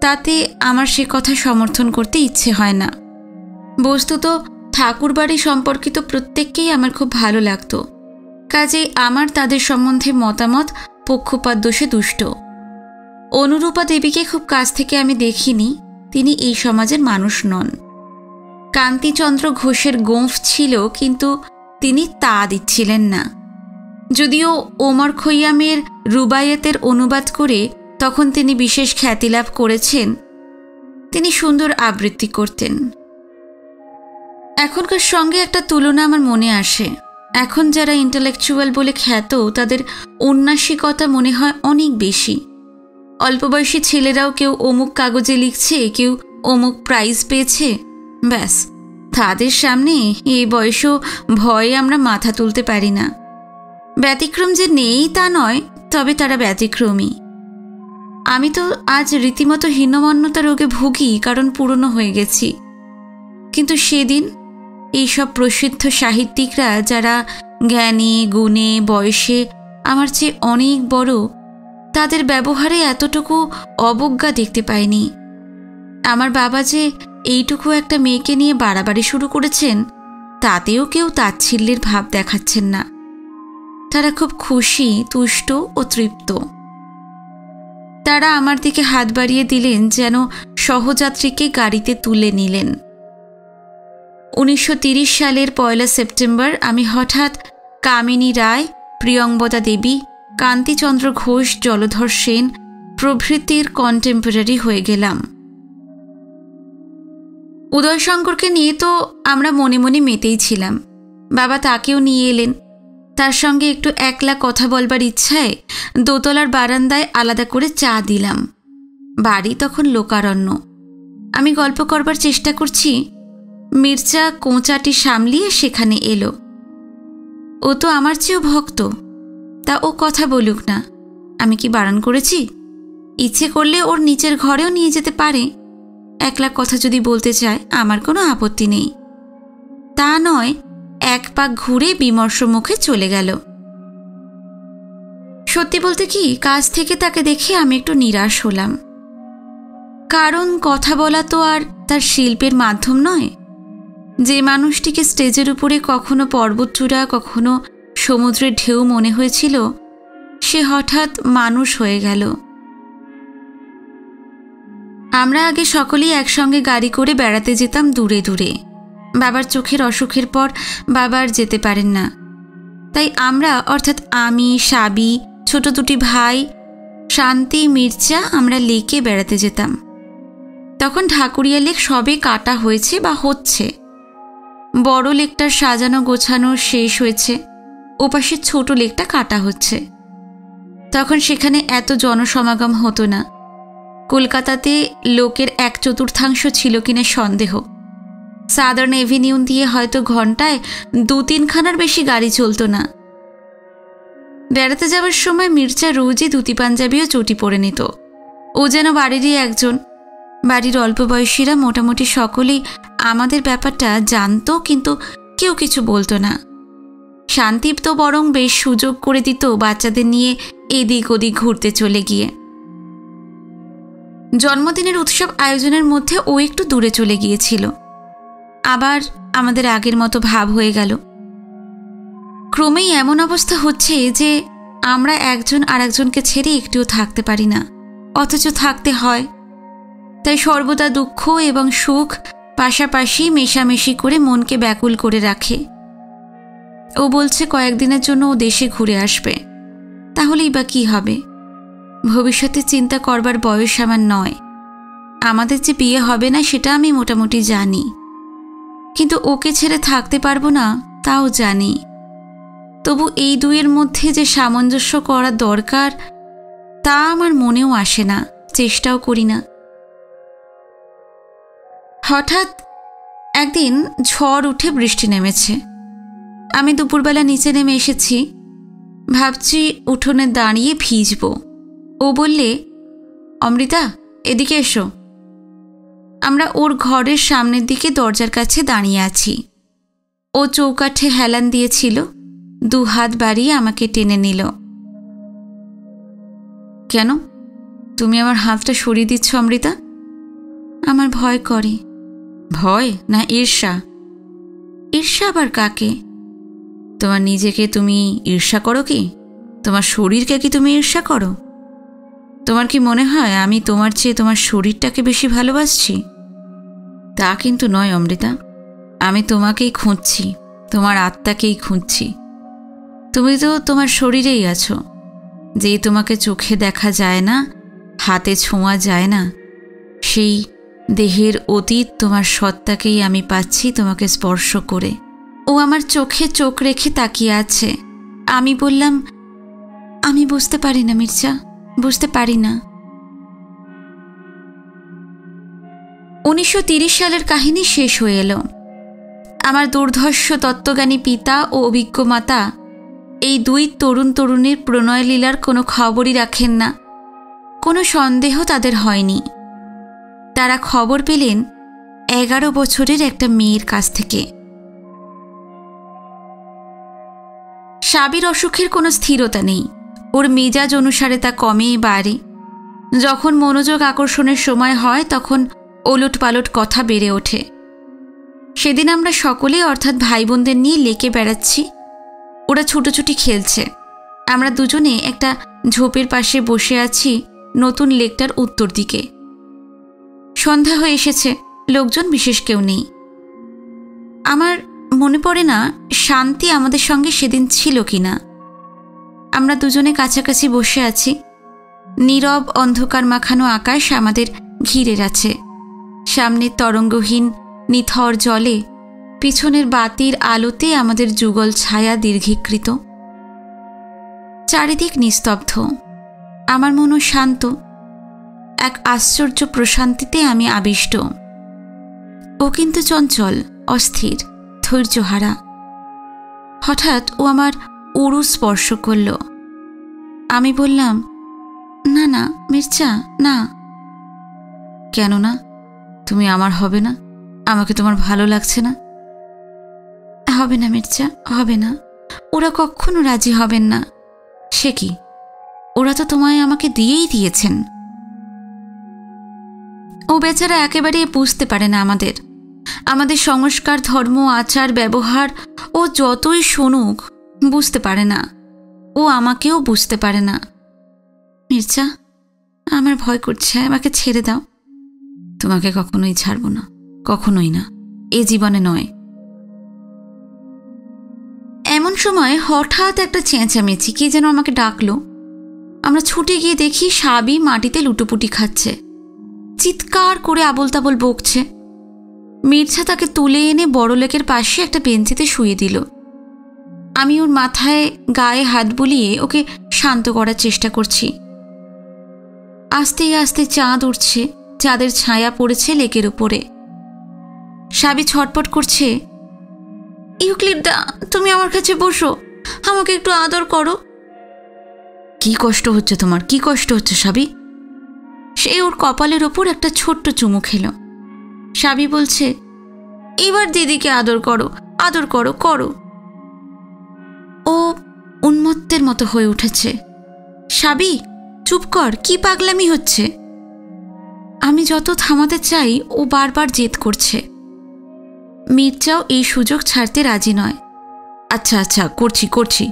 তাতে আমার সে কথা সমর্থন করতে ইচ্ছে হয় না। বস্তুত ঠাকুরবাড়ি সম্পর্কিত প্রত্যেককেই আমার খুব ভালো লাগত, কাজেই আমার তাদের সম্বন্ধে মতামত পক্ষপাত দোষে দুষ্ট। অনুরূপা দেবীকে খুব কাছ থেকে আমি দেখিনি, তিনি এই সমাজের মানুষ নন। কান্তিচন্দ্র ঘোষের গোঁফ ছিল, কিন্তু তিনি তা দিচ্ছিলেন না। যদিও ওমর খৈয়ামের রুবায়েতের অনুবাদ করে তখন তিনি বিশেষ খ্যাতি লাভ করেছেন, তিনি সুন্দর আবৃত্তি করতেন। এখনকার সঙ্গে একটা তুলনা আমার মনে আসে। এখন যারা ইন্টেলেকচুয়াল বলে খ্যাত, তাদের ঔন্নাসিকতা মনে হয় অনেক বেশি। অল্প বয়সী ছেলেরাও কেউ অমুক কাগজে লিখছে, কেউ অমুক প্রাইজ পেয়েছে, ব্যাস তাদের সামনে এই বয়সও ভয়ে আমরা মাথা তুলতে পারি না। ব্যতিক্রম যে নেই তা নয়, তবে তারা ব্যতিক্রমী। আমি তো আজ রীতিমতো হীনমন্যতা রোগে ভুগি, কারণ পুরনো হয়ে গেছি। কিন্তু সেদিন এইসব প্রসিদ্ধ সাহিত্যিকরা, যারা জ্ঞানে গুণে বয়সে আমার চেয়ে অনেক বড়, তাদের ব্যবহারে এতটুকু অবজ্ঞা দেখতে পাইনি। আমার বাবা যে এইটুকু একটা মেয়েকে নিয়ে বাড়াবাড়ি শুরু করেছেন, তাতেও কেউ তাচ্ছিল্যের ভাব দেখাচ্ছেন না। তারা খুব খুশি, তুষ্ট ও তৃপ্ত। তারা আমার দিকে হাত বাড়িয়ে দিলেন, যেন সহযাত্রীকে গাড়িতে তুলে নিলেন। 1930 সালের 1 সেপ্টেম্বর আমি হঠাৎ কামিনী রায়, প্রিয়ংবদা দেবী, কান্তিচন্দ্র ঘোষ, জলধর সেন প্রভৃতির কন্টেম্পোরারি হয়ে গেলাম। উদয়শঙ্করকে নিয়ে তো আমরা মনে মনে মেতেই ছিলাম। বাবা তাকেও নিয়ে এলেন। তার সঙ্গে একটু একলা কথা বলবার ইচ্ছায় দোতলার বারান্দায় আলাদা করে চা দিলাম। বাড়ি তখন লোকারণ্য। আমি গল্প করবার চেষ্টা করছি, মির্জা কোঁচাটি সামলিয়ে সেখানে এলো। ও তো আমার চেয়েও ভক্ত, তা ও কথা বলুক না। আমি কি বারণ করেছি? ইচ্ছে করলে ওর নিচের ঘরেও নিয়ে যেতে পারে। একলা কথা যদি বলতে চায় আমার কোনো আপত্তি নেই। তা নয়, এক পাক ঘুরে বিমর্ষ মুখে চলে গেল। সত্যি বলতে কি, কাছ থেকে তাকে দেখে আমি একটু নিরাশ হলাম। কারণ কথা বলা তো আর তার শিল্পের মাধ্যম নয়। যে মানুষটিকে স্টেজের উপরে কখনো পর্বতচূড়া, কখনো সমুদ্রের ঢেউ মনে হয়েছিল, সে হঠাৎ মানুষ হয়ে গেল। আমরা আগে সকলেই একসঙ্গে গাড়ি করে বেড়াতে যেতাম দূরে দূরে। বাবার চোখের অসুখের পর বাবা আর যেতে পারেন না, তাই আমরা, অর্থাৎ আমি, সাবি, ছোট দুটি ভাই শান্তি, মির্জা, আমরা লেকে বেড়াতে যেতাম। তখন ঢাকুরিয়া লেক সবে কাটা হয়েছে বা হচ্ছে। বড় লেকটার সাজানো গোছানো শেষ হয়েছে। ওপাশের ছোট লেকটা কাটা হচ্ছে। তখন সেখানে এত জনসমাগম হতো না। কলকাতাতে লোকের 1/4 ছিল কিনা সন্দেহ। সাদার্ন এভিনিউ দিয়ে হয়তো ঘন্টায় 2-3 খানার বেশি গাড়ি চলত না। বেড়াতে যাওয়ার সময় মির্জা রোজই ধুতি পাঞ্জাবি ও চটি পরে নিত। ও যেন বাড়িরই একজন। বাড়ির অল্প বয়সীরা মোটামুটি সকলেই আমাদের ব্যাপারটা জানতো, কিন্তু কেউ কিছু বলতো না। শান্তিপ তো বরং বেশ সুযোগ করে দিত বাচ্চাদের নিয়ে এদিক ওদিক ঘুরতে চলে গিয়ে। জন্মদিনের উৎসব আয়োজনের মধ্যে ও একটু দূরে চলে গিয়েছিল। আবার আমাদের আগের মতো ভাব হয়ে গেল। ক্রমেই এমন অবস্থা হচ্ছে যে আমরা একজন আর একজনকে ছেড়ে একটুও থাকতে পারি না, অথচ থাকতে হয়। তাই সর্বদা দুঃখ এবং সুখ পাশাপাশি মেশামেশি করে মনকে ব্যাকুল করে রাখে। ও বলছে কয়েকদিনের জন্য ও দেশে ঘুরে আসবে। তাহলেই বা কি হবে? ভবিষ্যতে চিন্তা করবার বয়স আমার নয়। আমাদের যে বিয়ে হবে না সেটা আমি মোটামুটি জানি, কিন্তু ওকে ছেড়ে থাকতে পারবো না তাও জানি। তবু এই দুইয়ের মধ্যে যে সামঞ্জস্য করা দরকার তা আমার মনেও আসে না, চেষ্টাও করি না। হঠাৎ একদিন ঝড় উঠে বৃষ্টি নেমেছে। আমি দুপুরবেলা নিচে নেমে এসেছি, ভাবছি উঠোনে দাঁড়িয়ে ভিজব। ও বললে, অমৃতা এদিকে এসো। আমরা ওর ঘরের সামনের দিকে দরজার কাছে দাঁড়িয়ে আছি। ও চৌকাঠে হেলান দিয়েছিল, 2 হাত বাড়িয়ে আমাকে টেনে নিল। কেন তুমি আমার হাতটা সরিয়ে দিচ্ছ অমৃতা? আমার ভয় করে। ভয় না ঈর্ষা? ঈর্ষা আবার কাকে? তোমার নিজেকে তুমি ঈর্ষা করো কি? তোমার শরীরকে কি তুমি ঈর্ষা করো? তোমার কি মনে হয় আমি তোমার চেয়ে তোমার শরীরটাকে বেশি ভালোবাসছি? তা কিন্তু নয় অমৃতা। আমি তোমাকেই খুঁজছি, তোমার আত্মাকেই খুঁজছি। তুমি তো তোমার শরীরেই আছো। যেই তোমাকে চোখে দেখা যায় না, হাতে ছোঁয়া যায় না, সেই দেহের অতীত তোমার সত্তাকেই আমি পাচ্ছি তোমাকে স্পর্শ করে। ও আমার চোখে চোখ রেখে তাকিয়ে আছে। আমি বললাম, আমি বুঝতে পারি না মির্জা, বুঝতে পারি না। 1930 সালের কাহিনী শেষ হয়ে এলো। আমার দুর্ধর্ষ তত্ত্বজ্ঞানী পিতা ও অভিজ্ঞ মাতা এই 2 তরুণ তরুণীর প্রণয় লীলার কোনো খবরই রাখেন না। কোনো সন্দেহ তাদের হয়নি। তারা খবর পেলেন 11 বছরের একটা মেয়ের কাছ থেকে। সাবির অসুখের কোনো স্থিরতা নেই। ওর মেজাজ অনুসারে তা কমে বাড়ে। যখন মনোযোগ আকর্ষণের সময় হয় তখন ওলট পালট কথা বেড়ে ওঠে। সেদিন আমরা সকলে অর্থাৎ ভাই বোনদের নিয়ে লেকে বেড়াচ্ছি। ওরা ছুটোছুটি খেলছে। আমরা দুজনে একটা ঝোপের পাশে বসে আছি নতুন লেকটার উত্তর দিকে। সন্ধ্যা হয়ে এসেছে, লোকজন বিশেষ কেউ নেই। আমার মনে পড়ে না শান্তি আমাদের সঙ্গে সেদিন ছিল কিনা। আমরা দুজনে কাছাকাছি বসে আছি। নীরব অন্ধকার মাখানো আকাশ আমাদের ঘিরে আছে। সামনের তরঙ্গহীন নিথর জলে, পিছনের বাতির আলোতে আমাদের যুগল ছায়া দীর্ঘীকৃত। চারিদিক নিস্তব্ধ। আমার মনও শান্ত। এক আশ্চর্য প্রশান্তিতে আমি আবিষ্ট। ও কিন্তু চঞ্চল, অস্থির, ধৈর্যহারা। হঠাৎ ও আমার উরু স্পর্শ করল। আমি বললাম, না না মির্জা, না। কেন না? তুমি আমার হবে না? আমাকে তোমার ভালো লাগছে না? হবে না মির্জা, হবে না। ওরা কখনো রাজি হবেন না। সে কি? ওরা তো তোমায় আমাকে দিয়েই দিয়েছেন। ও বেচারা একেবারে বুঝতে পারে না আমাদের সংস্কার, ধর্ম, আচার, ব্যবহার। ও যতই শুনুক বুঝতে পারে না। ও আমাকেও বুঝতে পারে না। মির্জা, আমার ভয় করছে, আমাকে ছেড়ে দাও। তোমাকে কখনোই ছাড়ব না, কখনোই না, এ জীবনে নয়। এমন সময় হঠাৎ একটা চেঁচামেচি, কে যেন আমাকে ডাকলো। আমরা ছুটে গিয়ে দেখি সাবি মাটিতে লুটোপুটি খাচ্ছে, চিৎকার করে আবোল তাবোল বকছে। মির্জা তাকে তুলে এনে বড় লেকের পাশে একটা বেঞ্চিতে শুয়ে দিল। আমি ওর মাথায় গায়ে হাত বুলিয়ে ওকে শান্ত করার চেষ্টা করছি। আস্তে আস্তে চাঁদ উঠছে, চাঁদের ছায়া পড়েছে লেকের উপরে। সাবি ছটপট করছে, ইউক্লিডদা তুমি আমার কাছে বসো, আমাকে একটু আদর করো। কি কষ্ট হচ্ছে তোমার, কি কষ্ট হচ্ছে সাবি? সে ওর কপালের ওপর একটা ছোট্ট চুমু খেলো। সাবি বলছে, এবার দিদিকে আদর করো, আদর করো করো। ও উন্মত্তের মতো হয়ে উঠেছে। সাবি চুপ কর, কি পাগলামি হচ্ছে? আমি যত থামাতে চাই ও বারবার জেদ করছে। মির্জাও এই সুযোগ ছাড়তে রাজি নয়। আচ্ছা আচ্ছা করছি করছি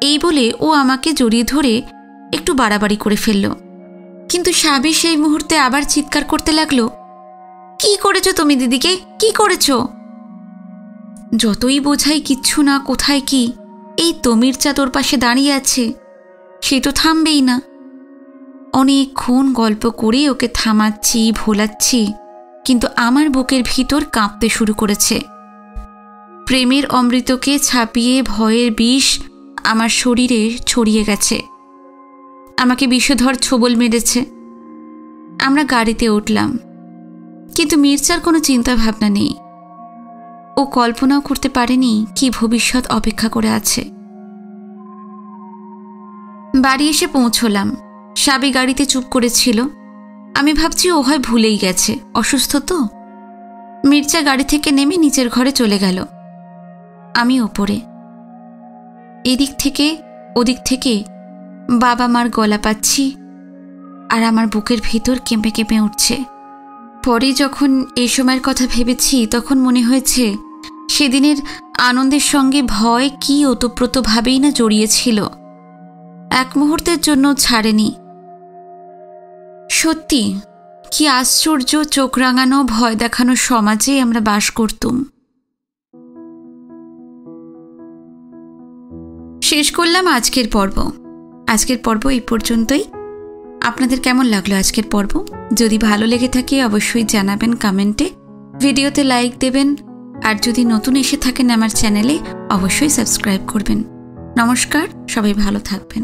এই বলে ও আমাকে জড়িয়ে ধরে একটু বাড়াবাড়ি করে ফেলল। কিন্তু সাবি সেই মুহূর্তে আবার চিৎকার করতে লাগলো, কি করেছো তুমি দিদিকে, কি করেছো? যতই বোঝাই কিচ্ছু না, কোথায় কি। এই তো মির্জা তোর পাশে দাঁড়িয়ে আছে, সে তো থামবেই না। অনেকক্ষণ গল্প করে ওকে থামাচ্ছি, ভোলাচ্ছি, কিন্তু আমার বুকের ভিতর কাঁপতে শুরু করেছে। প্রেমের অমৃতকে ছাপিয়ে ভয়ের বিষ আমার শরীরে ছড়িয়ে গেছে। আমাকে বিষধর ছোবল মেরেছে। আমরা গাড়িতে উঠলাম, কিন্তু মির্জার কোনো চিন্তা ভাবনা নেই। ও কল্পনাও করতে পারেনি কি ভবিষ্যৎ অপেক্ষা করে আছে। বাড়ি এসে পৌঁছলাম। সাবি গাড়িতে চুপ করেছিল। আমি ভাবছি ও হয় ভুলেই গেছে, অসুস্থ তো। মির্জা গাড়ি থেকে নেমে নিচের ঘরে চলে গেল। আমি ওপরে। এদিক থেকে ওদিক থেকে বাবা মার গলা পাচ্ছি, আর আমার বুকের ভিতর কেঁপে কেঁপে উঠছে। পরে যখন এই সময়ের কথা ভেবেছি, তখন মনে হয়েছে সেদিনের আনন্দের সঙ্গে ভয় কি ওতপ্রোতভাবেই না জড়িয়েছিল, এক মুহূর্তের জন্য ছাড়েনি। সত্যি কি আশ্চর্য চোখ রাঙানো ভয় দেখানো সমাজে আমরা বাস করতুম। শেষ করলাম আজকের পর্ব। আজকের পর্ব এই পর্যন্তই। আপনাদের কেমন লাগলো আজকের পর্ব? যদি ভালো লেগে থাকে অবশ্যই জানাবেন কমেন্টে, ভিডিওতে লাইক দেবেন, আর যদি নতুন এসে থাকেন আমার চ্যানেলে অবশ্যই সাবস্ক্রাইব করবেন। নমস্কার, সবাই ভালো থাকবেন।